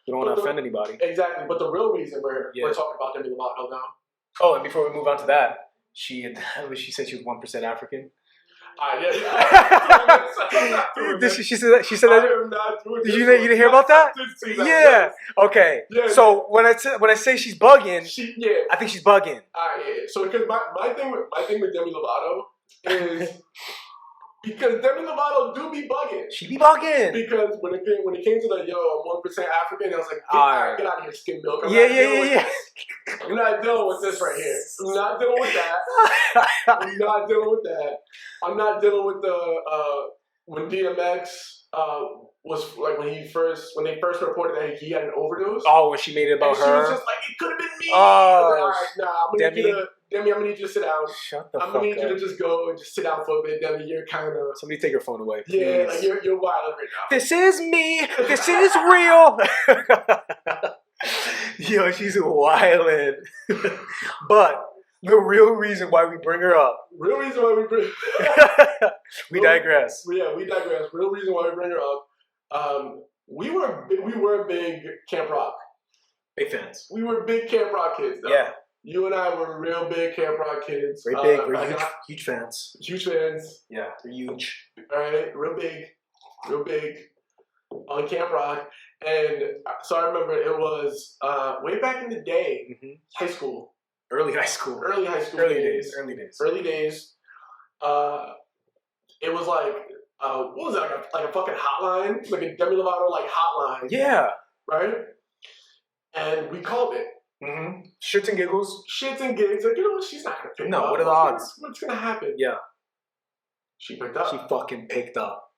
want to offend anybody. Exactly. But the real reason we're talking about Demi Lovato now. Oh, and before we move on to that, she said she was 1% African. She said that. I am not doing this. You didn't hear about that? Yeah. Okay. Yeah. So when I say she's bugging, I think she's bugging. So because my thing with Demi Lovato is because Demi Lovato do be bugging. She be bugging. Because when it came to the I'm 1% African, I was like, get out of here, skim milk. I'm not dealing with this right here. I'm not dealing with that. I'm not dealing with that. I'm not dealing with the when DMX was like when they first reported that he had an overdose. Oh, when she made it about her. She was just like, it could have been me. Oh, all right, nah, Demi, I'm gonna need you to sit down. Shut the fuck up. I'm gonna need you to just go and just sit down for a bit, Demi. You're kind of... Somebody take your phone away, please. Yeah, like you're wild right now. This is me. This is real. Yo, she's wildin'. But the real reason why we bring her up. We digress. We digress. Real reason why we bring her up. We were big Camp Rock. Big fans. We were big Camp Rock kids, though. Yeah. You and I were real big Camp Rock kids. Very big. We're huge fans. Huge fans. Yeah, they're huge. All right, real big on Camp Rock. And so I remember it was way back in the day, high school. Early high school. Early days. it was like, what was it, like a fucking hotline? Like a Demi Lovato, like, hotline. Yeah. Right? And we called it. Mm-hmm. Shits and giggles. Shits and gigs. Like, you know what? She's not going to pick up. No, what are the odds? What's going to happen? Yeah. She picked up. She fucking picked up.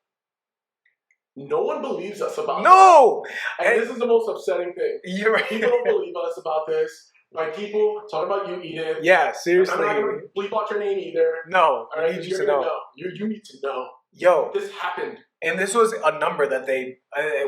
No one believes us about No! that. And this is the most upsetting thing. You're right. People don't believe us about this. Like, people talk about you, Edith. Yeah, seriously. I'm not going to bleep out your name either. No, All right, I need you you're to gonna know. You need to know. Yo. This happened. And this was a number that they,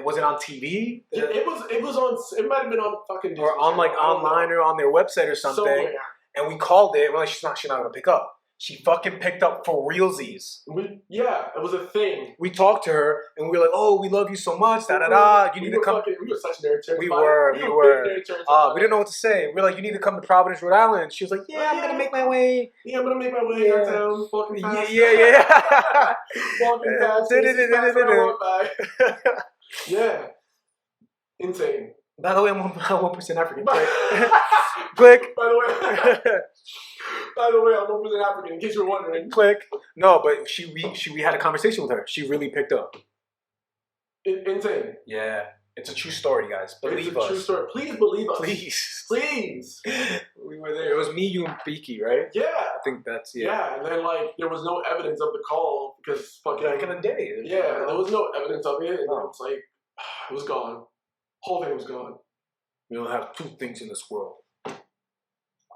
was it on TV? Yeah, it was on, it might have been on fucking Disney Or on like online or on their website or something. Somewhere. And we called it. We're like, she's not going to pick up. She fucking picked up for realsies. Yeah, it was a thing. We talked to her and we were like, oh, we love you so much. Da da da. You need to come. We were such nerd turds. We were. We didn't know what to say. We were like, you need to come to Providence, Rhode Island. She was like, yeah, I'm gonna make my way. Yeah, I'm gonna make my way downtown. Walking fast. Yeah. Walking fast. Yeah. Insane. By the way, I'm 1% African. Click. By the way, I'm 1% African. In case you're wondering. Click. No, but we had a conversation with her. She really picked up. Insane. Yeah, it's a true story, guys. Believe us. It's a true story. Please believe us. Please. We were there. It was me, you, and Beaky, right? Yeah. I think that's Yeah, and then like there was no evidence of the call because fucking back in the day. Yeah, there was no evidence of it, and it's like it was gone. Whole thing was gone. We don't have two things in this world: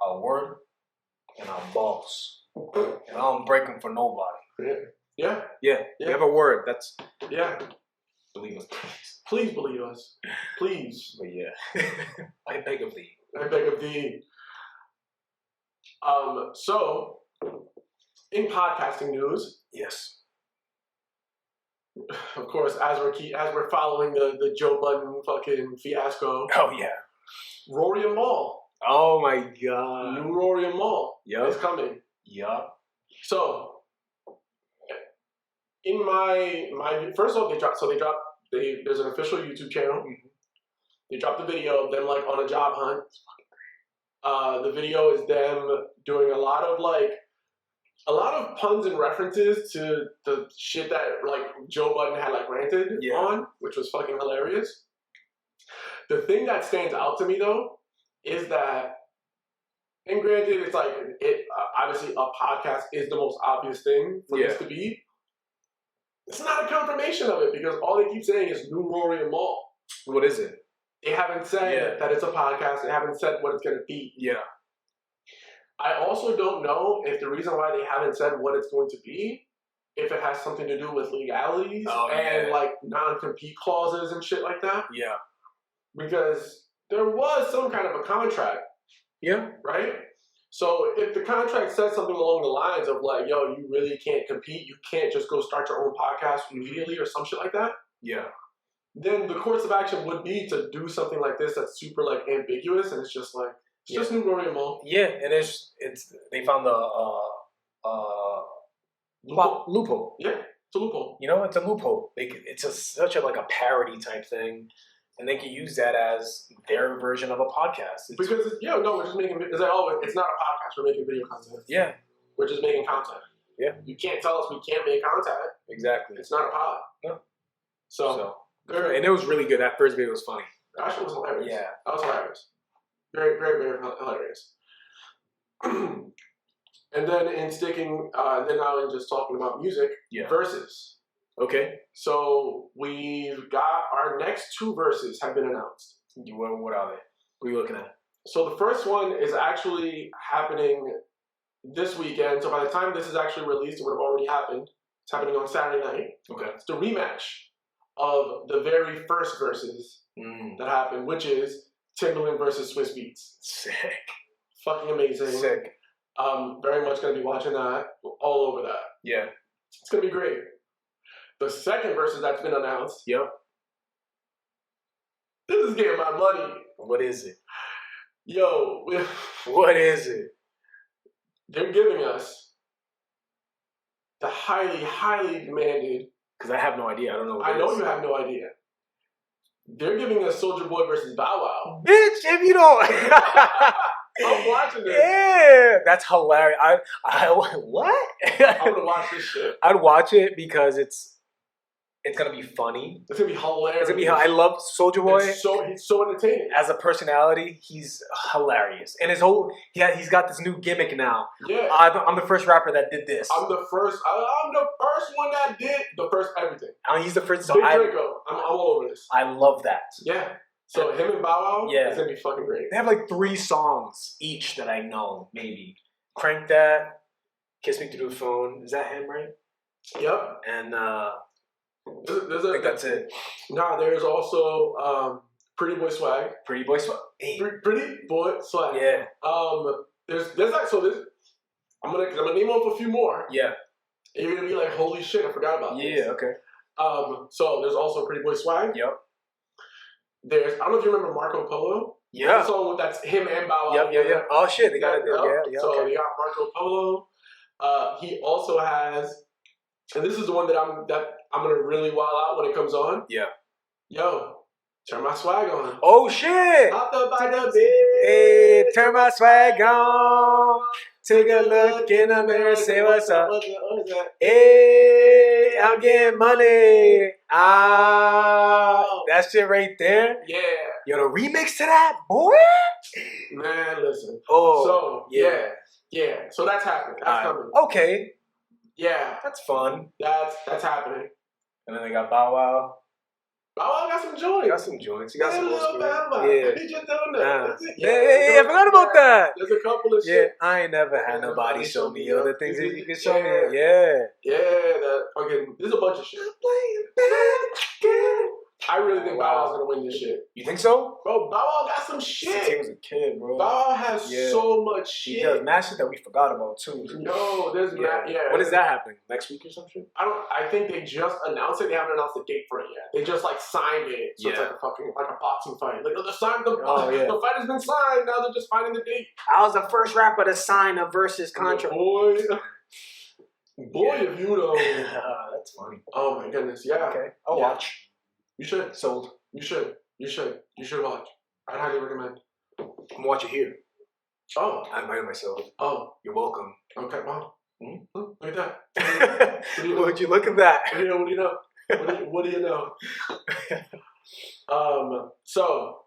our word and our balls. And I don't break them for nobody. Yeah. We have a word. That's believe us, please believe us, please. But yeah, I beg of thee. I beg of thee. So, in podcasting news, yes. Of course, as we're following the Joe Budden fucking fiasco. Oh yeah. Rory and Mal. Oh my god. New Rory and Mal is coming. Yup. So, in my first of all, there's an official YouTube channel. Mm-hmm. They dropped the video of them like on a job hunt. The video is them doing a lot of puns and references to the shit that like Joe Budden had like ranted on, which was fucking hilarious. The thing that stands out to me though is that, and granted, it's like obviously a podcast is the most obvious thing for this to be. It's not a confirmation of it because all they keep saying is New Rory and Mal. What is it? They haven't said that it's a podcast. They haven't said what it's going to be. Yeah. I also don't know if the reason why they haven't said what it's going to be, if it has something to do with legalities and like non-compete clauses and shit like that. Yeah. Because there was some kind of a contract. Yeah. Right? So if the contract says something along the lines of like, yo, you really can't compete, you can't just go start your own podcast immediately or some shit like that. Yeah. Then the course of action would be to do something like this that's super like ambiguous, and it's just like it's just New Rory and Mal. Yeah, and it's they found the loophole. Yeah, it's a loophole. You know, it's a loophole. It's such a parody type thing, and they can use that as their version of a podcast. We're just making. It's like, oh, it's not a podcast. We're making video content. Yeah, we're just making content. Yeah, you can't tell us we can't make content. Exactly. It's not a pod. No. So and it was really good. That first video was funny. That shit was hilarious. Yeah, that was hilarious. Very, very, very hilarious. And then in sticking, then now in just talking about music, Verzuz. Okay. So we've got our next two verses have been announced. What are they? What are you looking at? So the first one is actually happening this weekend. So by the time this is actually released, it would have already happened. It's happening on Saturday night. Okay. It's the rematch of the very first verses that happened, which is Timbaland versus Swiss Beats. Sick. Fucking amazing. Sick. Very much going to be watching that. All over that. Yeah. It's going to be great. The second verses that's been announced. Yep. This is getting my money. What is it? Yo. What is it? They're giving us the highly, highly demanded. Because I have no idea. I don't know what I know you have no idea. They're giving us Soulja Boy versus Bow Wow. Bitch, if you don't. I'm watching this. Yeah, that's hilarious. What? I'm gonna watch this shit. I'd watch it because it's gonna be funny. It's gonna be hilarious. I love Soulja Boy. He's so entertaining. As a personality, he's hilarious, and he's got this new gimmick now. Yeah, I'm the first rapper that did this. I'm the first one that did the first everything. He's the first. Big Draco. I'm all over this. I love that. Yeah. So him and Bow Wow, it's gonna be fucking great. They have like 3 songs each that I know. Maybe Crank That, Kiss Me Through the Phone. Is that him, right? Yep. And I think that's it. Nah, there's also Pretty Boy Swag. Pretty Boy Swag. Hey. Pretty Boy Swag. Yeah. There's like I'm gonna name off a few more. Yeah. And you're gonna be like, holy shit, I forgot about this. Yeah. Okay. So there's also Pretty Boy Swag. Yep. I don't know if you remember Marco Polo. Yeah. That's a song that's him and Bow Wow. Yep. Oh shit, they got it there. Yeah. So Okay. they got Marco Polo. He also has, and this is the one that I'm gonna really wild out when it comes on. Yeah. Yo, turn my swag on. Oh shit! Out the by the bed. Hey, turn my swag on. Take a look in the mirror, say what's up. Hey, I'm getting money. That shit right there. Yeah. Yo, the remix to that, boy. Man, listen. Oh. So yeah. So that's happening. That's coming. Okay. Yeah. That's fun. That's happening. And then they got Bow Wow. Bow Wow got some joints. You got some joints. You got some little old Bow Wow. Yeah. He just doing that. Hey, I forgot about that. There's a couple of Yeah, shit. I ain't never had nobody show me other things that you can show me. Yeah. Yeah. That fucking. There's a bunch of shit. I really think Bow Wow's gonna win this shit. You think so? Bro, Bow Wow got some Since he shit. was a kid, bro. Bow Wow has so much shit. He does mad shit that we forgot about too. No, there's not. Yeah. When is that happening? Next week or some shit? I think they just announced it. They haven't announced the date for it yet. They just like signed it. So it's like a boxing fight. Like the fight has been signed. Now they're just finding the date. I was the first rapper to sign a Verzuz contract. Boy, if you know. That's funny. Oh my goodness, yeah. Okay, I'll watch. You should. Sold. You should watch. I'd highly recommend. I'm gonna watch it here. Oh. I invited myself. Oh. You're welcome. Okay, wow. Look at that. Would you look at that? What do you know? What do you know? So,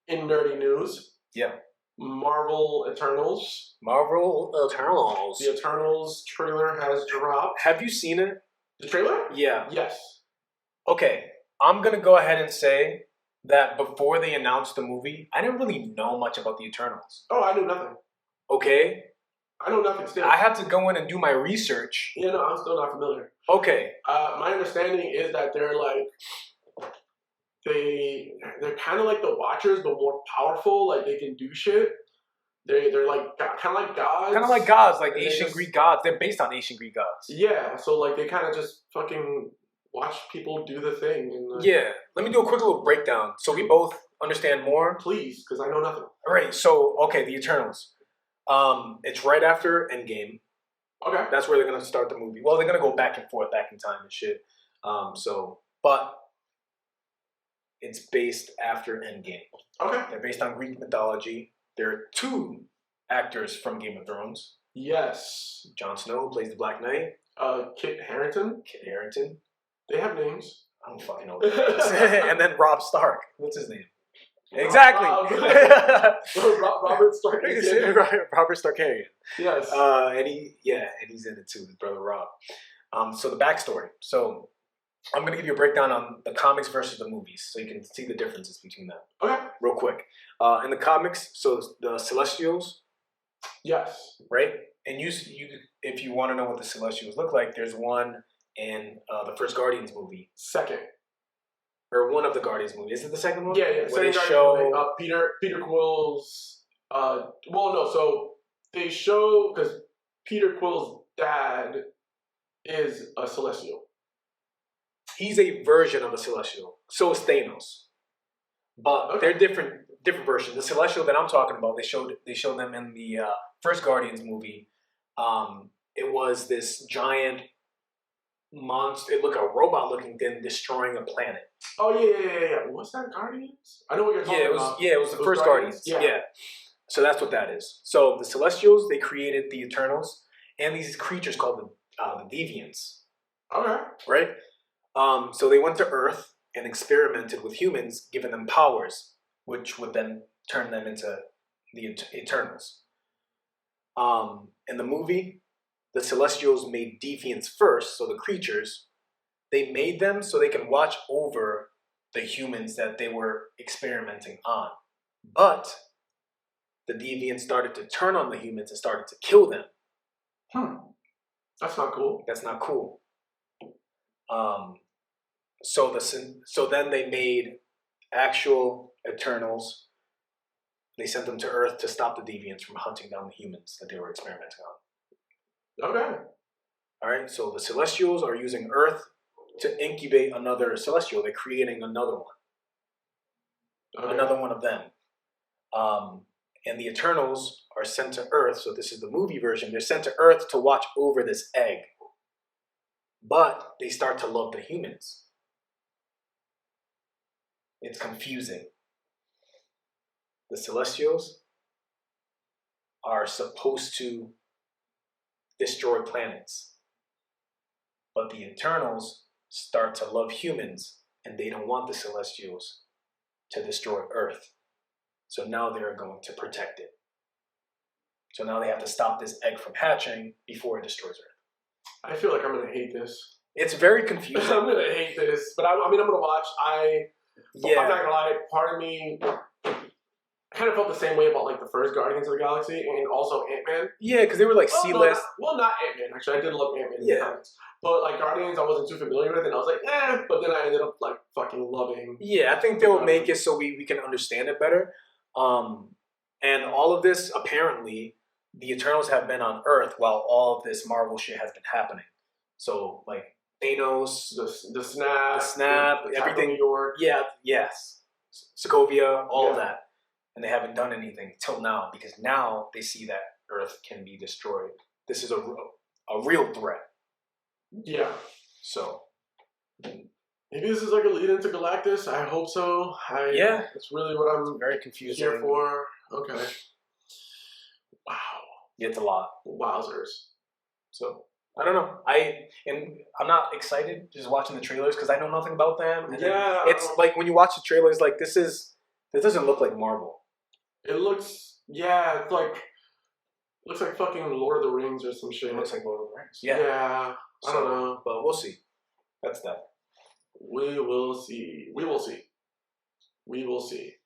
in nerdy news. Yeah. Marvel Eternals. The The Eternals trailer has dropped. Have you seen it? The trailer? Yeah. Yes. Okay. I'm gonna go ahead and say that before they announced the movie, I didn't really know much about the Eternals. Oh, I knew nothing. Okay. I know nothing still. I had to go in and do my research. Yeah, no, I'm still not familiar. Okay. My understanding is that they're like they're kind of like the Watchers, but more powerful. Like they can do shit. They're like kind of like gods. Kind of like gods, like And ancient Greek gods. They're based on ancient Greek gods. Yeah, so like they kind of just fucking watch people do the thing. And, Yeah. Let me do a quick little breakdown so we both understand more. Please, because I know nothing. All right. So, okay, the Eternals. It's right after Endgame. Okay. That's where they're gonna start the movie. Well, they're gonna go back and forth, back in time and shit. But it's based after Endgame. Okay. They're based on Greek mythology. There are 2 actors from Game of Thrones. Yes. Jon Snow, who plays the Black Knight. Kit Harington. Kit Harington. They have names. I don't fucking know what that is. And then Rob Stark. What's his name? Exactly. Robert Stark. Robert Starkarian. Yes. And he's in it too, his brother Rob. So the backstory. So I'm gonna give you a breakdown on the comics versus the movies, so you can see the differences between them. Okay. Real quick. In the comics, so the Celestials. Yes. Right. And you if you want to know what the Celestials look like, there's one in the first Guardians movie. Second. Or one of the Guardians movies. Is it the second one? Yeah. Where they show Peter Quill's. So they show because Peter Quill's dad is a Celestial. He's a version of a Celestial. So is Thanos. But they're different versions. The Celestial that I'm talking about, they showed them in the first Guardians movie. It was this giant monster. It looked like a robot-looking thing destroying a planet. Oh yeah. What's that, Guardians? I know what you're talking about. It was the first Guardians. Yeah. So that's what that is. So the Celestials, they created the Eternals and these creatures called the Deviants. Okay. Right? So they went to Earth and experimented with humans, giving them powers, which would then turn them into the Eternals. In the movie, the Celestials made Deviants first, so the creatures. They made them so they can watch over the humans that they were experimenting on. But the Deviants started to turn on the humans and started to kill them. That's not cool. That's not cool. So then they made actual Eternals. They sent them to Earth to stop the Deviants from hunting down the humans that they were experimenting on. Okay. All right, so the Celestials are using Earth to incubate another Celestial. They're creating another one. Okay. Another one of them. And the Eternals are sent to Earth, so this is the movie version. They're sent to Earth to watch over this egg. But they start to love the humans. It's confusing. The Celestials are supposed to destroy planets. But the Eternals start to love humans, and they don't want the Celestials to destroy Earth. So now they're going to protect it. So now they have to stop this egg from hatching before it destroys Earth. I feel like I'm gonna hate this. It's very confusing. I'm gonna hate this, but I mean, I'm gonna watch. I'm not gonna lie. Part of me kind of felt the same way about like the first Guardians of the Galaxy and also Ant-Man. Yeah, because they were like C-list. Not Ant-Man. Actually, I did love Ant-Man. Yeah. But like Guardians, I wasn't too familiar with, and I was like, eh. But then I ended up like fucking loving. Yeah, I think they'll make it so we can understand it better. And all of this, apparently, the Eternals have been on Earth while all of this Marvel shit has been happening. So like Thanos, the snap, the everything. New York. Yeah, yes, Sokovia, all of that. And they haven't done anything till now because now they see that Earth can be destroyed. This is a real threat. Yeah. So maybe this is like a lead into Galactus. I hope so. That's really what I'm very confusing here for. Okay. Wow. It's a lot. Wowzers. So I don't know. I'm not excited just watching the trailers because I know nothing about them. And it's like when you watch the trailers, like this doesn't look like Marvel. It looks it's like looks like fucking Lord of the Rings or some shit. It looks like Lord of the Rings. Yeah. I don't know. But we'll see. That's that. We will see. We will see. We will see.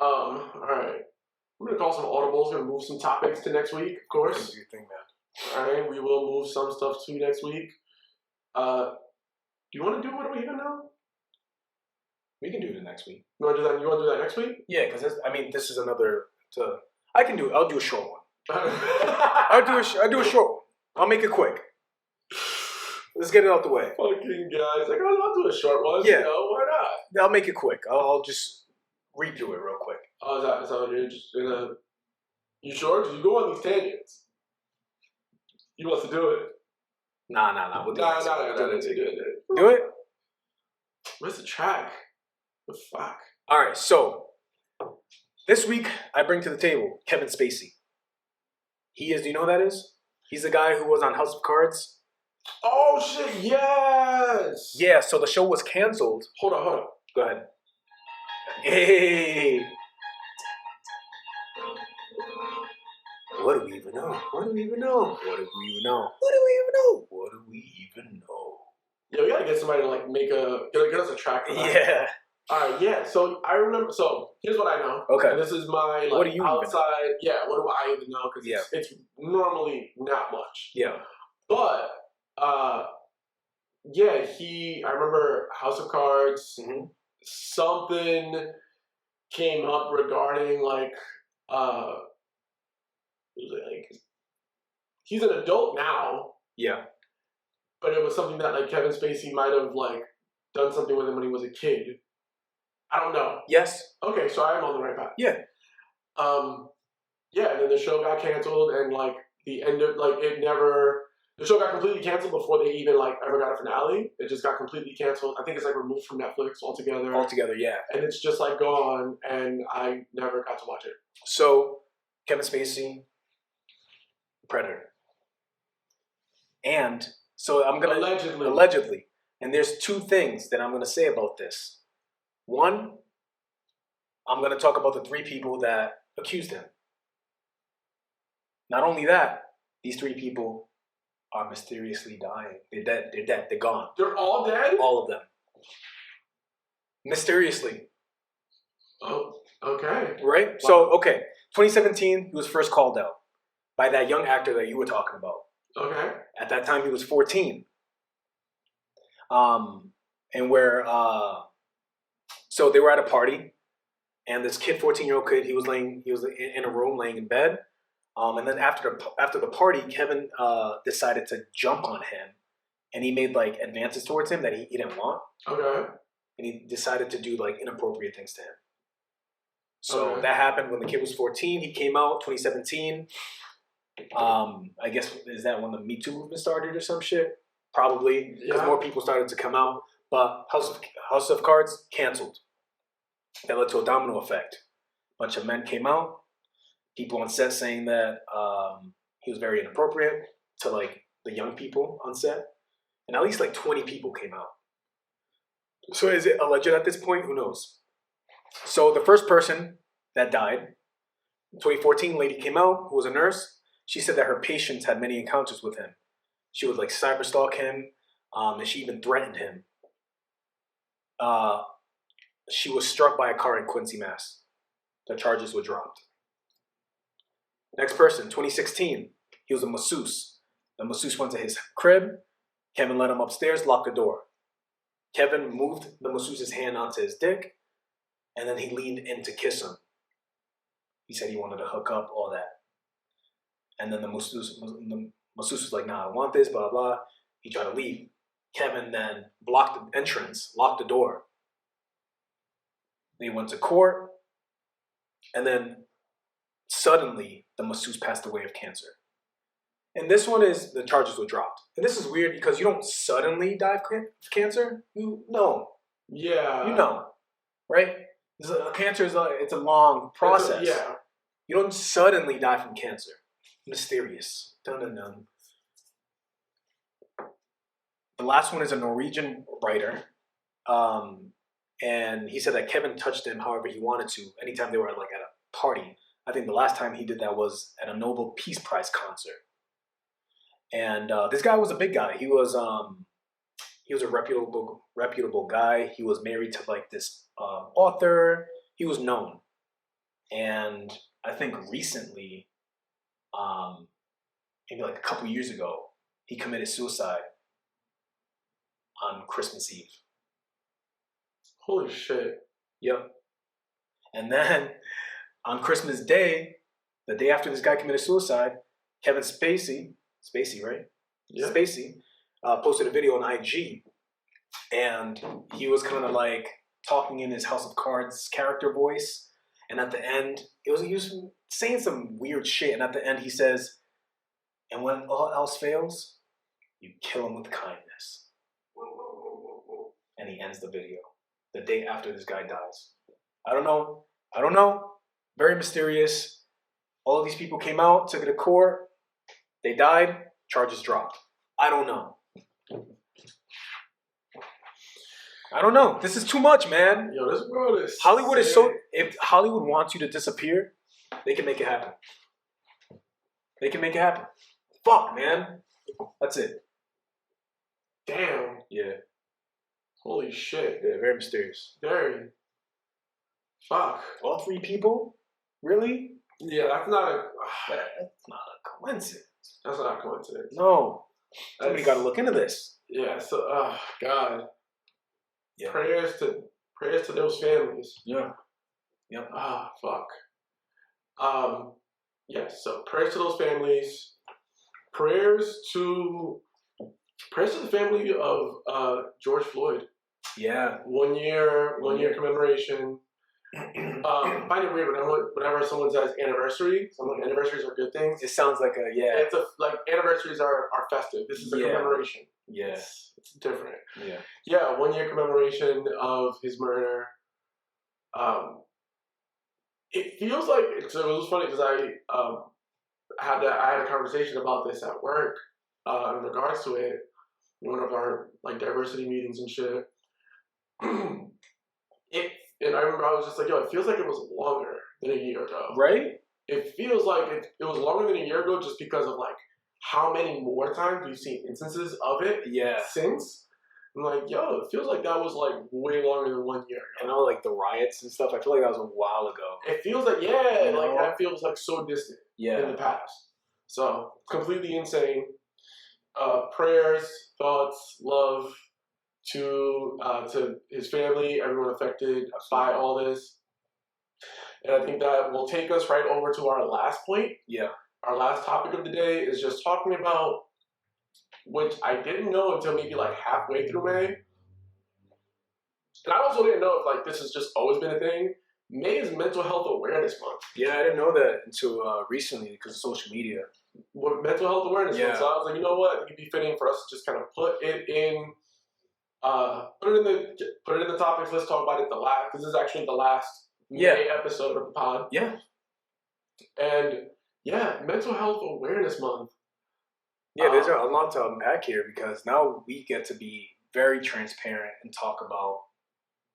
Alright. I'm gonna call some audibles, gonna move some topics to next week, of course. Do your thing, man. Alright, we will move some stuff to next week. Do you wanna do What Do We Even Know? We can do it next week. You wanna do that? You wanna do that next week? Yeah, because this is another. I can do it. I'll do a short one. I'll do a short one. I'll make it quick. Let's get it out the way. Fucking guys, like I'll do a short one. Yeah, you know, why not? I'll make it quick. I'll just redo it real quick. Oh, is that you're just gonna? You sure? Cause you go on these tangents. He wants to do it. Nah. We'll do it. Do it. Where's the track? The fuck. All right, so this week I bring to the table Kevin Spacey. He is. Do you know who that is? He's the guy who was on House of Cards. Oh shit! Yes. Yeah. So the show was canceled. Hold on. Go ahead. Hey. What do we even know? Yeah, we gotta get somebody to like get us a track for that. Yeah. Alright, yeah. So I remember. So here's what I know. Okay. And this is my like, what do you outside. Yeah. What do I even know? Because it's normally not much. Yeah. But I remember House of Cards. Mm-hmm. Something came up regarding like he's an adult now. Yeah. But it was something that like Kevin Spacey might have like done something with him when he was a kid. I don't know. Yes. Okay, so I am on the right path. Yeah. And then the show got canceled and like the The show got completely canceled before they even like ever got a finale. It just got completely canceled. I think it's like removed from Netflix altogether. Altogether, yeah. And it's just like gone, and I never got to watch it. So, Kevin Spacey, Predator. And so I'm going to... Allegedly. And there's two things that I'm going to say about this. One, I'm going to talk about the three people that accused him. Not only that, these three people are mysteriously dying. They're dead. They're dead. They're gone. They're all dead? All of them. Mysteriously. Oh, okay. Right? Wow. So, okay. 2017, he was first called out by that young actor that you were talking about. Okay. At that time, he was 14. And where, so they were at a party, and this kid, 14-year-old kid, he was in a room laying in bed. And then after the party, Kevin decided to jump on him, and he made like advances towards him that he didn't want. Okay. And he decided to do like inappropriate things to him. So that happened when the kid was 14. He came out 2017. I guess, is that when the Me Too movement started or some shit? Probably, because more people started to come out. But House of Cards canceled. That led to a domino effect. A bunch of men came out. People on set saying that he was very inappropriate to like the young people on set. And at least like 20 people came out. So is it alleged at this point? Who knows? So the first person that died, 2014 lady came out who was a nurse. She said that her patients had many encounters with him. She would like cyberstalk him, and she even threatened him. She was struck by a car in Quincy, Mass. The charges were dropped. Next person, 2016, he was a masseuse. The masseuse went to his crib. Kevin let him upstairs, locked the door. Kevin moved the masseuse's hand onto his dick, and then he leaned in to kiss him. He said he wanted to hook up, all that. And then the masseuse was like, nah, I don't want this, blah, blah. He tried to leave. Kevin then blocked the entrance, locked the door. They went to court, and then suddenly the masseuse passed away of cancer. And this one is, the charges were dropped. And this is weird because you don't suddenly die of cancer. You know. Yeah. You know, right? Cancer is it's a long process. Yeah. You don't suddenly die from cancer. Mysterious. Dun dun dun. The last one is a Norwegian writer. And he said that Kevin touched him however he wanted to anytime they were like at a party. I think the last time he did that was at a Nobel Peace Prize concert. And this guy was a big guy. He was a reputable guy. He was married to like this author. He was known. And I think recently, maybe like a couple years ago, he committed suicide on Christmas Eve. Holy shit. Yep. And then on Christmas Day, the day after this guy committed suicide, Kevin Spacey, right? Yeah. Spacey posted a video on IG, and he was kind of like talking in his House of Cards character voice. And at the end, he was saying some weird shit. And at the end, he says, "And when all else fails, you kill him with kindness." And he ends the video the day after this guy dies. I don't know. Very mysterious. All of these people came out, took it to court. They died. Charges dropped. I don't know. This is too much, man. Yo, this world is Hollywood sick. is so... If Hollywood wants you to disappear, they can make it happen. They can make it happen. Fuck, man. That's it. Damn. Yeah. Holy shit. Yeah, very mysterious. Very. Fuck. All three people? Really? Yeah, that's not a coincidence. That's not a coincidence. No. Somebody got to look into this. Yeah, so, God. Yeah. Prayers to those families. Yeah. Yep. Fuck. Yes, so prayers to those families. Prayers to the family of George Floyd. Yeah. 1 year commemoration. Find it weird whenever someone says anniversary. Some like anniversaries are good things. It sounds like a It's like anniversaries are festive. This is a commemoration. Yes, it's different. Yeah, 1 year commemoration of his murder. It feels like it was funny because I had a conversation about this at work in regards to it. In one of our like diversity meetings and shit. And I remember I was just like, yo, it feels like it was longer than a year ago. Right? It feels like it was longer than a year ago just because of like how many more times we've seen instances of it since. I'm like, yo, it feels like that was like way longer than 1 year ago. And all like the riots and stuff, I feel like that was a while ago. It feels like, like that feels like so distant in the past. So, completely insane. Prayers, thoughts, love to his family, everyone affected by all this. And I think that will take us right over to our last point. Yeah. Our last topic of the day is just talking about, which I didn't know until maybe like halfway through May. And I also didn't know if like this has just always been a thing. May is Mental Health Awareness Month. Yeah, I didn't know that until recently because of social media. What Mental Health Awareness Month. So I was like, you know what? It'd be fitting for us to just kind of put it in the topics. Let's talk about it because this is actually the last May episode of the pod. Yeah. And Mental Health Awareness Month. Yeah, there's a lot to unpack here because now we get to be very transparent and talk about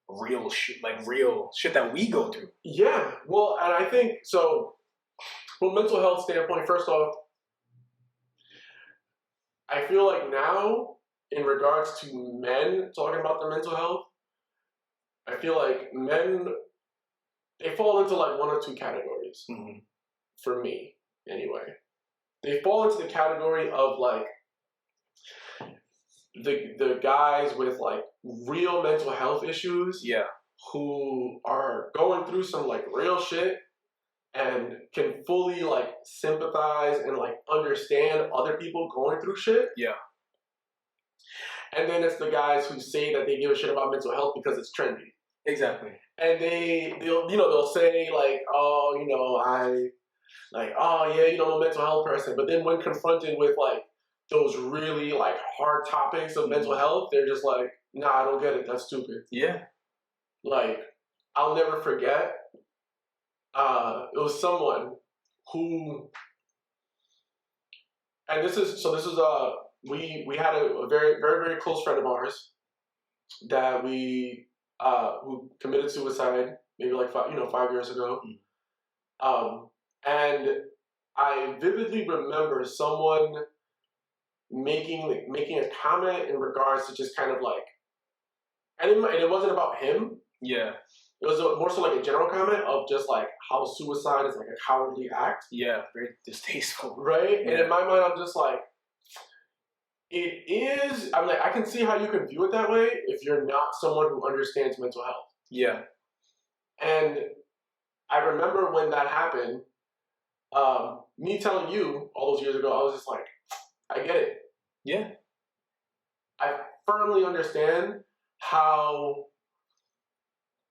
real shit that we go through. Yeah, well, and I think so. From a mental health standpoint, first off, I feel like now, in regards to men talking about their mental health, I feel like men, they fall into like one or two categories. Mm-hmm. For me, anyway. They fall into the category of like the guys with like real mental health issues, who are going through some like real shit and can fully like sympathize and like understand other people going through shit. Yeah. And then it's the guys who say that they give a shit about mental health because it's trendy. Exactly. And they'll say like, oh, I'm a mental health person. But then when confronted with like those really like hard topics of mental health, they're just like, nah, I don't get it. That's stupid. Yeah. Like, I'll never forget. It was someone who, and we had a very, very, very close friend of ours that who committed suicide maybe like 5 years ago. And I vividly remember someone making a comment in regards to just kind of like, and it wasn't about him. Yeah. It was more so like a general comment of just like how suicide is like a cowardly act. Yeah, very distasteful. Right? Yeah. And in my mind, I'm just like, it is, I'm like, I can see how you can view it that way if you're not someone who understands mental health. Yeah. And I remember when that happened, me telling you all those years ago, I was just like, I get it. Yeah. I firmly understand how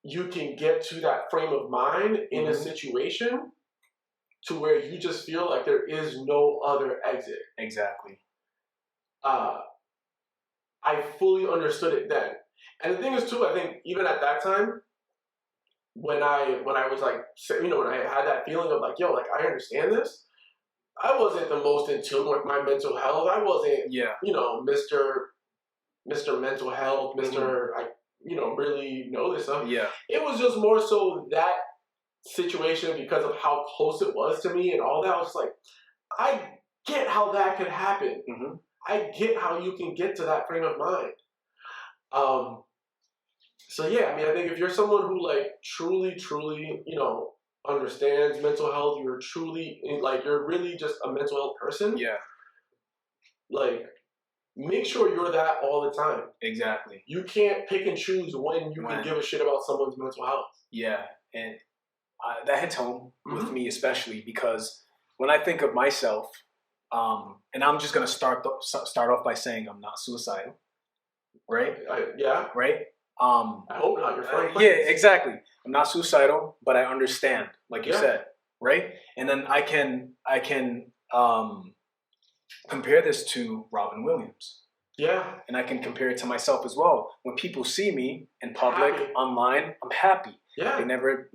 you can get to that frame of mind in a situation to where you just feel like there is no other exit. Exactly. I fully understood it then. And the thing is too, I think even at that time, when I was like, when I had that feeling of like, yo, like I understand this, I wasn't the most in tune with my mental health. I wasn't, Mr. Mental Health, Mr. I really know this stuff. Yeah. It was just more so that situation because of how close it was to me and all that. I was like, I get how that could happen. Mm-hmm. I get how you can get to that frame of mind. So yeah, I mean, I think if you're someone who like truly, understands mental health, you're truly you're really just a mental health person. Yeah. Like, make sure you're that all the time. Exactly. You can't pick and choose when you can give a shit about someone's mental health. Yeah, and that hits home with me especially because when I think of myself, and I'm just gonna start off by saying I'm not suicidal, right? Yeah. Right. I hope not. You're fine. Yeah, exactly. I'm not suicidal, but I understand, like you said, right? And then I can compare this to Robin Williams. Yeah. And I can compare it to myself as well. When people see me in public, online, I'm happy. Yeah. They never,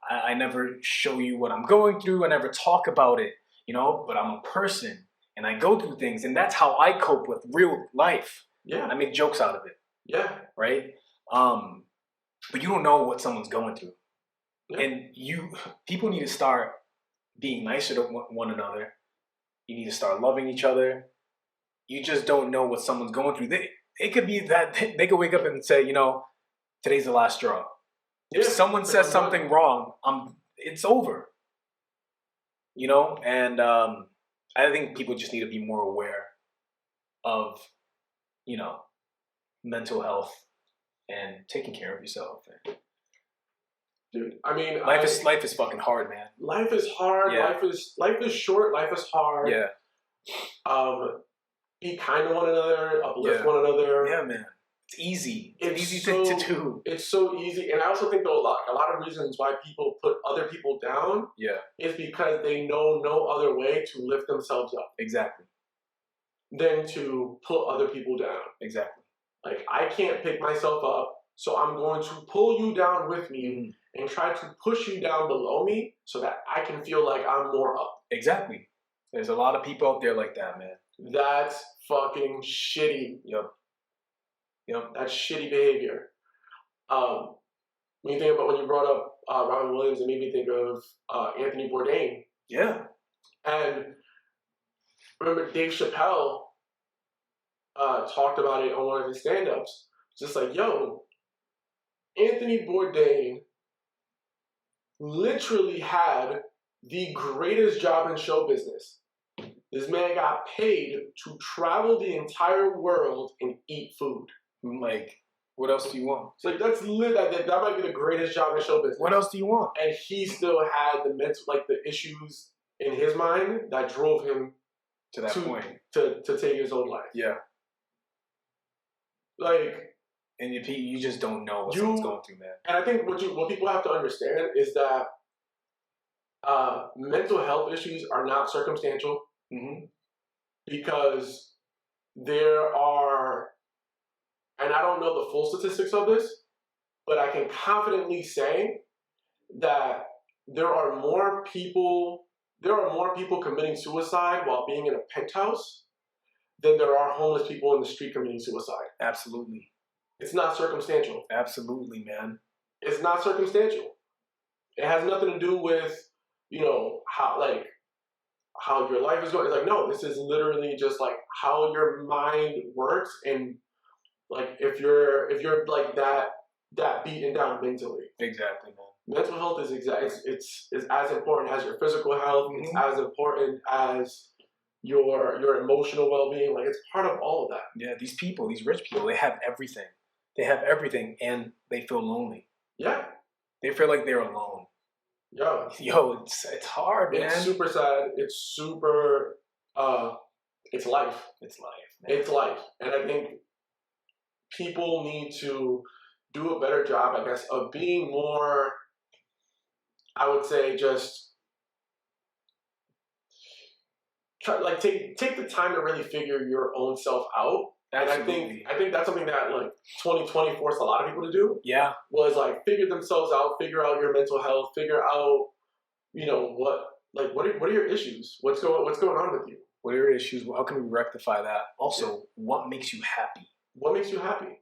I never show you what I'm going through. I never talk about it, but I'm a person and I go through things. And that's how I cope with real life. Yeah. I make jokes out of it. Yeah. Right? But you don't know what someone's going through. Yeah. And people need to start being nicer to one another. You need to start loving each other. You just don't know what someone's going through. It could be that they could wake up and say, today's the last straw. If someone says something wrong, it's over. And I think people just need to be more aware of, mental health and taking care of yourself. Dude, I mean, life is fucking hard, man. Life is hard. Yeah. Life is short. Life is hard. Yeah. Be kind to one another. Uplift one another. Yeah, man. It's easy. It's easy to do. It's so easy, and I also think though a lot of reasons why people put other people down. Yeah. Is because they know no other way to lift themselves up. Exactly. Than to put other people down. Exactly. Like I can't pick myself up, so I'm going to pull you down with me and try to push you down below me so that I can feel like I'm more up. Exactly. There's a lot of people out there like that, man. That's fucking shitty. Yep. That's shitty behavior. When you think about when you brought up Robin Williams, it made me think of Anthony Bourdain. Yeah. And remember Dave Chappelle talked about it on one of his stand-ups. Just like, yo, Anthony Bourdain literally had the greatest job in show business. This man got paid to travel the entire world and eat food. Like, what else do you want? So that's that might be the greatest job in show business. What else do you want? And he still had the issues in his mind that drove him to that point to take his own life. Yeah. And you just don't know what someone's going through, man. And I think what people have to understand is that mental health issues are not circumstantial. Mm-hmm. Because there are, and I don't know the full statistics of this, but I can confidently say that there are more people committing suicide while being in a penthouse than there are homeless people in the street committing suicide. Absolutely. It's not circumstantial. Absolutely, man. It's not circumstantial. It has nothing to do with, how your life is going. It's like, no, this is literally just like how your mind works, and like if you're like that beaten down mentally. Exactly, man. Mental health is it's as important as your physical health. Mm-hmm. It's as important as your emotional well-being. Like it's part of all of that. Yeah, these rich people, they have everything. They have everything, and they feel lonely. Yeah. They feel like they're alone. Yo, it's hard, man. It's super sad. It's super. It's life. It's life. Man. It's life, and I think people need to do a better job, I guess, of being more. I would say just try take the time to really figure your own self out. Absolutely. And I think that's something that 2020 forced a lot of people to do. Yeah. Was figure themselves out, figure out your mental health, figure out, what are your issues? What's going on with you? What are your issues? How can we rectify that? Also, what makes you happy? What makes you happy?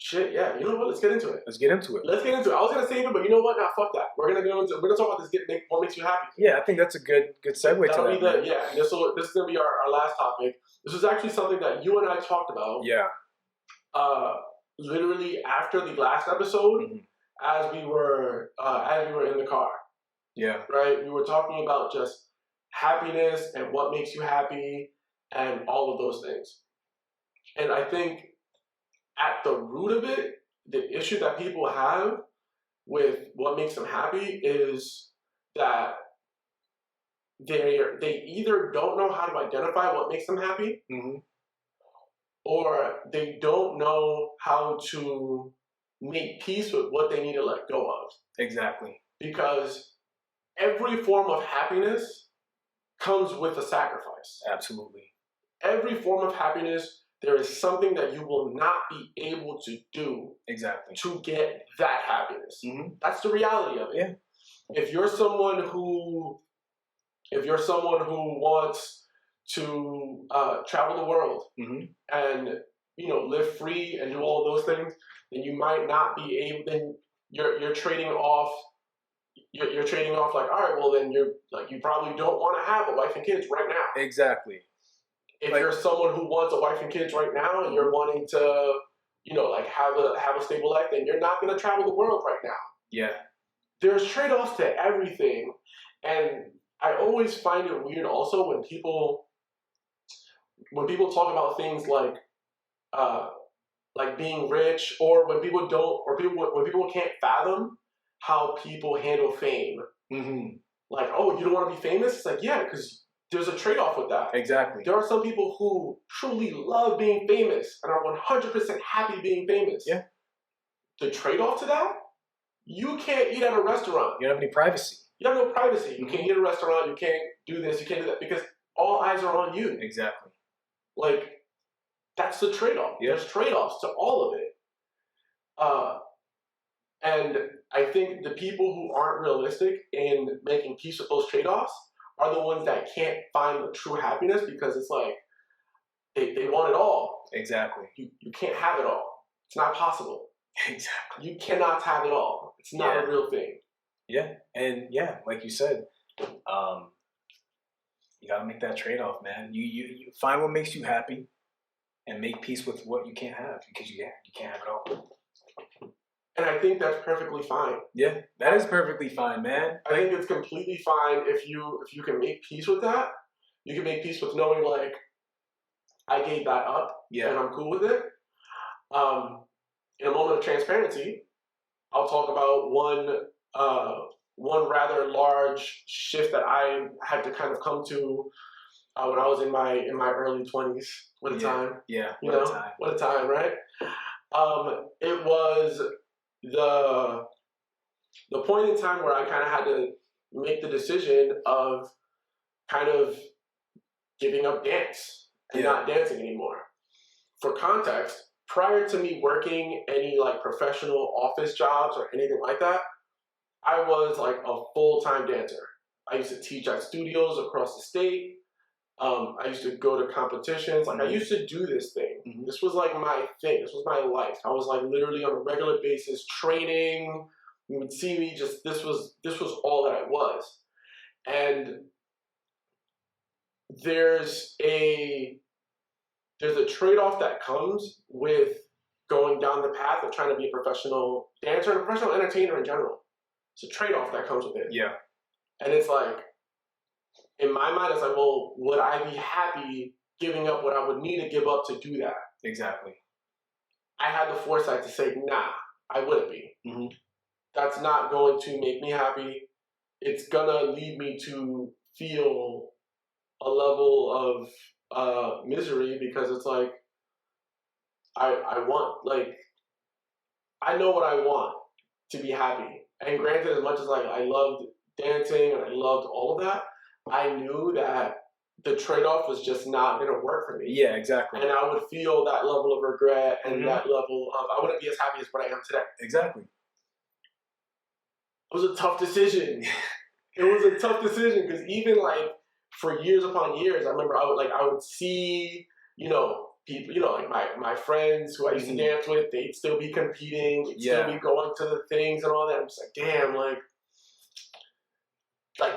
Shit, yeah. You know what? Let's get into it. Let's get into it. I was gonna save it, but you know what? Nah, fuck that. We're gonna talk about this. What makes you happy? Yeah, I think that's a good segue to that. Yeah. This is gonna be our last topic. This was actually something that you and I talked about. Yeah. Literally after the last episode, as we were in the car. Yeah. Right. We were talking about just happiness and what makes you happy and all of those things. And I think at the root of it, the issue that people have with what makes them happy is that they either don't know how to identify what makes them happy, or they don't know how to make peace with what they need to let go of. Exactly. Because every form of happiness comes with a sacrifice. Absolutely. Every form of happiness, there is something that you will not be able to do Exactly. to get that happiness. Mm-hmm. That's the reality of it. Yeah. If you're someone who wants to travel the world Mm-hmm. and live free and do all of those things, then you might not be able. Then you're trading off. You're trading off like, all right, well then you probably don't want to have a wife and kids right now. Exactly. If you're someone who wants a wife and kids right now and you're wanting to, have a stable life, then you're not going to travel the world right now. Yeah. There's trade-offs to everything, and I always find it weird also when people talk about things like being rich, or when people can't fathom how people handle fame. Mm-hmm. Like, oh, you don't want to be famous? It's like, yeah, because there's a trade-off with that. Exactly. There are some people who truly love being famous and are 100% happy being famous. Yeah. The trade-off to that, you can't eat at a restaurant. You don't have any privacy. You have no privacy. You can't eat at a restaurant. You can't do this. You can't do that because all eyes are on you. Exactly. Like, that's the trade-off. Yeah. There's trade-offs to all of it. And I think the people who aren't realistic in making peace with those trade-offs are the ones that can't find the true happiness, because it's like they want it all. Exactly. You can't have it all. It's not possible. Exactly. You cannot have it all. It's not a real thing. Yeah. And yeah, like you said, you gotta make that trade-off, man. You find what makes you happy and make peace with what you can't have, because you can't have it all. And I think that's perfectly fine. Yeah, that is perfectly fine, man. I think it's completely fine if you can make peace with that. You can make peace with knowing, like, I gave that up, and I'm cool with it. In a moment of transparency, I'll talk about one rather large shift that I had to kind of come to when I was in my early 20s. What a time! Yeah, what a time! What a time, right? It was the point in time where I kind of had to make the decision of kind of giving up dance and not dancing anymore. For context, prior to me working any like professional office jobs or anything like that, I was like a full-time dancer. I used to teach at studios across the state. I used to go to competitions. Like, I used to do this thing. Mm-hmm. This was like my thing. This was my life. I was like literally on a regular basis training. You would see me just, this was all that I was. And there's a trade-off that comes with going down the path of trying to be a professional dancer and a professional entertainer in general. It's a trade-off that comes with it. Yeah. And it's like, in my mind, it's like, well, would I be happy giving up what I would need to give up to do that? Exactly. I had the foresight to say, nah, I wouldn't be. Mm-hmm. That's not going to make me happy. It's gonna lead me to feel a level of misery, because it's like, I want, like, I know what I want to be happy. And granted, as much as like I loved dancing and I loved all of that, I knew that the trade-off was just not going to work for me. Yeah, exactly. And I would feel that level of regret and that level of, I wouldn't be as happy as what I am today. Exactly. It was a tough decision. It was a tough decision, because even like for years upon years, I remember I would see, people, like my friends who I used to dance with, they'd still be competing, they'd still be going to the things and all that. I'm just like, damn, like,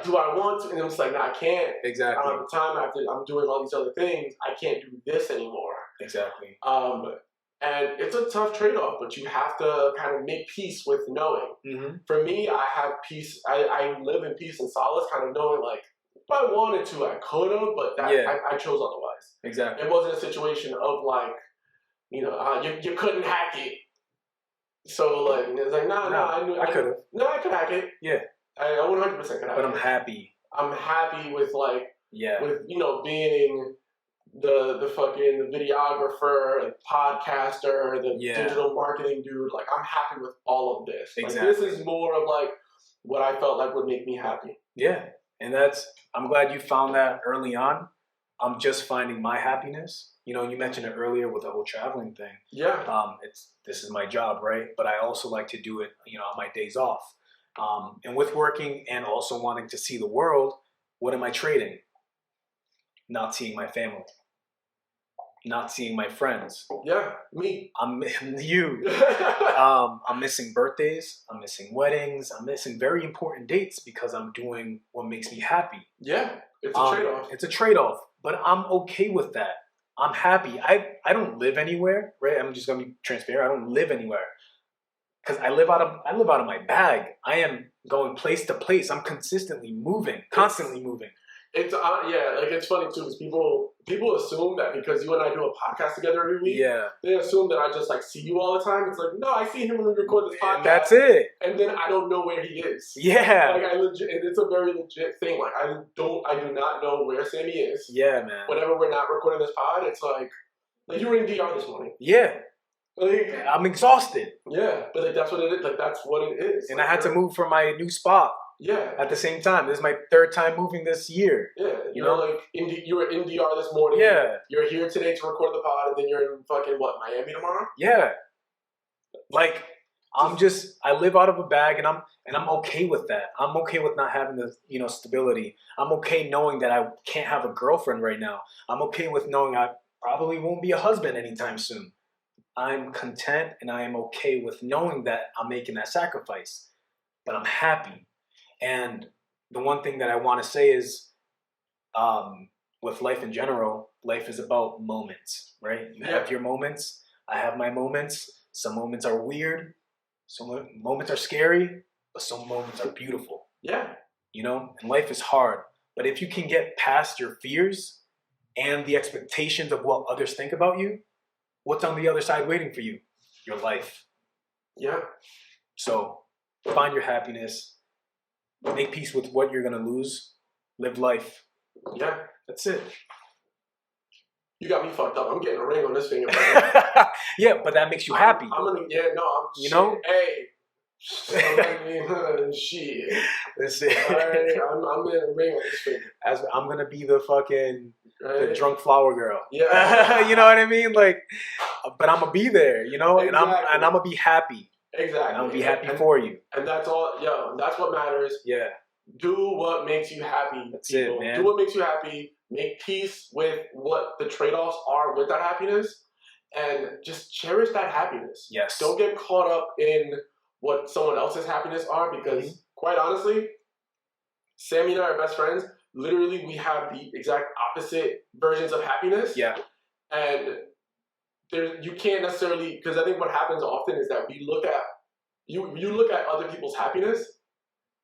do I want to? And I'm just like, no, I can't. Exactly. I don't have the time. I'm doing all these other things. I can't do this anymore. Exactly. And it's a tough trade-off, but you have to kind of make peace with knowing. Mm-hmm. For me, I have peace. I live in peace and solace, kind of knowing, like, if I wanted to, I could have, but I chose otherwise. Exactly. It wasn't a situation of, like, you couldn't hack it. So, like, it's like, I could have. No, I could hack it. Yeah. I 100% could hack it. But I'm happy. I'm happy with, like, with, the fucking videographer, the podcaster, the digital marketing dude. Like, I'm happy with all of this. Exactly. Like, this is more of like what I felt like would make me happy. Yeah. And I'm glad you found that early on. I'm just finding my happiness. You know, you mentioned it earlier with the whole traveling thing. Yeah. This is my job, right? But I also like to do it, you know, on my days off. And with working and also wanting to see the world, what am I trading? Not seeing my family. Not seeing my friends. Yeah, me. I'm you. I'm missing birthdays. I'm missing weddings. I'm missing very important dates because I'm doing what makes me happy. Yeah, it's a trade-off. It's a trade-off, but I'm okay with that. I'm happy. I don't live anywhere, right? I'm just gonna be transparent. I don't live anywhere because I live out of my bag. I am going place to place. I'm consistently moving, constantly moving. It's like it's funny too because people assume that because you and I do a podcast together every week, they assume that I just like see you all the time. It's like, no, I see him when we record this podcast. And that's it. And then I don't know where he is. Yeah. Like I legit, and it's a very legit thing. Like I do not know where Sammy is. Yeah, man. Whenever we're not recording this pod, it's like you were in DR this morning. Yeah. Like, I'm exhausted. Yeah, but like that's what it is. Like that's what it is. And like, I had to move from my new spot. Yeah. At the same time, this is my third time moving this year. Yeah, you know, like you were in DR this morning. Yeah. You're here today to record the pod, and then you're in fucking Miami tomorrow. Yeah. Like I live out of a bag, and I'm okay with that. I'm okay with not having the stability. I'm okay knowing that I can't have a girlfriend right now. I'm okay with knowing I probably won't be a husband anytime soon. I'm content, and I am okay with knowing that I'm making that sacrifice, but I'm happy. And the one thing that I want to say is, with life in general, life is about moments, right? You have your moments. I have my moments. Some moments are weird. Some moments are scary, but some moments are beautiful. Yeah. You know, and life is hard. But if you can get past your fears and the expectations of what others think about you, what's on the other side waiting for you? Your life. Yeah. So find your happiness. Make peace with what you're going to lose. Live life. Yeah. That's it. You got me fucked up. I'm getting a ring on this finger. Yeah, but that makes you happy. Hey. Shit. That's it. All right, I'm getting a ring on this finger. I'm going to be the fucking the drunk flower girl. Yeah. You know what I mean? Like, but I'm going to be there, you know? Exactly. And I'm going to be happy. Exactly. And I'm going to be happy for you. And that's all, that's what matters. Yeah. Do what makes you happy. That's people. it, man. Do what makes you happy. Make peace with what the trade-offs are with that happiness. And just cherish that happiness. Yes. Don't get caught up in what someone else's happiness are because, quite honestly, Sammy and I are best friends. Literally, we have the exact opposite versions of happiness. Yeah. And you can't necessarily, because I think what happens often is that we look at, you look at other people's happiness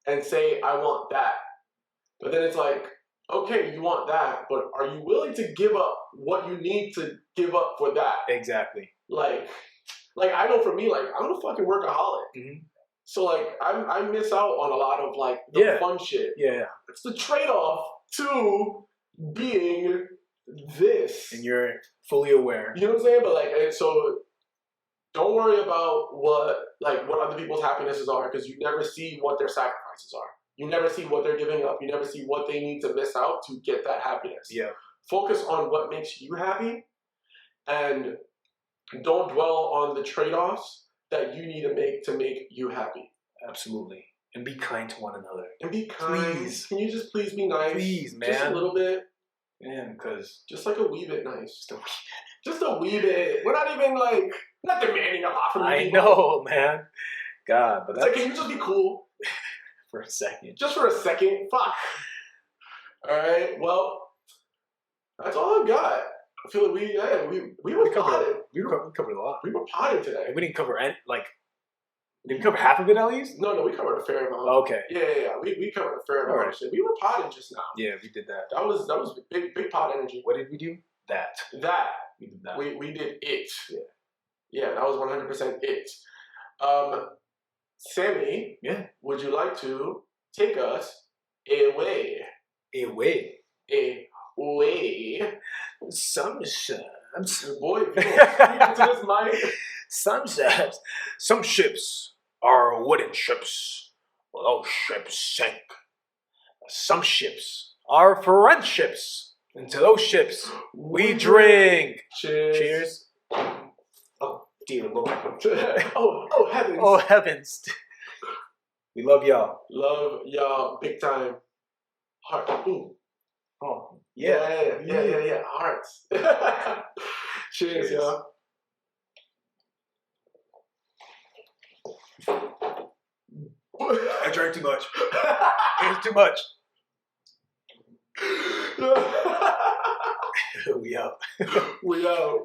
and say, I want that. But then it's like, okay, you want that, but are you willing to give up what you need to give up for that? Exactly. Like I know for me, like, I'm a fucking workaholic. Mm-hmm. So, like, I miss out on a lot of, like, the fun shit. Yeah. It's the trade-off to being this. And you're fully aware. You know what I'm saying? But, like, so don't worry about what other people's happinesses are because you never see what their sacrifices are. You never see what they're giving up. You never see what they need to miss out to get that happiness. Yeah. Focus on what makes you happy and don't dwell on the trade-offs that you need to make you happy. Absolutely. And be kind to one another. And be kind. Please. Can you just please be nice? Please, man. Just a little bit. Man, because... Just like a wee bit nice. Just a wee bit. We're not even not demanding a lot from you. I know, man. God, but it's like, can you just be cool? For a second. Just for a second. Fuck. Alright, well, that's all I got. I feel like we were potted. We covered a lot. We were potted today. And we didn't cover did we cover half of it at least? No, we covered a fair amount. Okay. Yeah. We covered a fair amount of shit. We were potted just now. Yeah, we did that. That was big pot energy. What did we do? That. We did that. We did it. Yeah, that was 100% it. Sammy, would you like to take us away? Away. Some ships. Boy, if you don't speak into this mic. Some ships are wooden ships. Well, those ships sink. Some ships are friendships. And to those ships, we drink. Cheers. Cheers. Oh, dear Lord. oh, heavens. Oh, heavens. We love y'all. Love y'all big time. Heart. Ooh. Oh, Yeah. Hearts. Cheers, y'all. I drank too much. It's too much. We out. We out.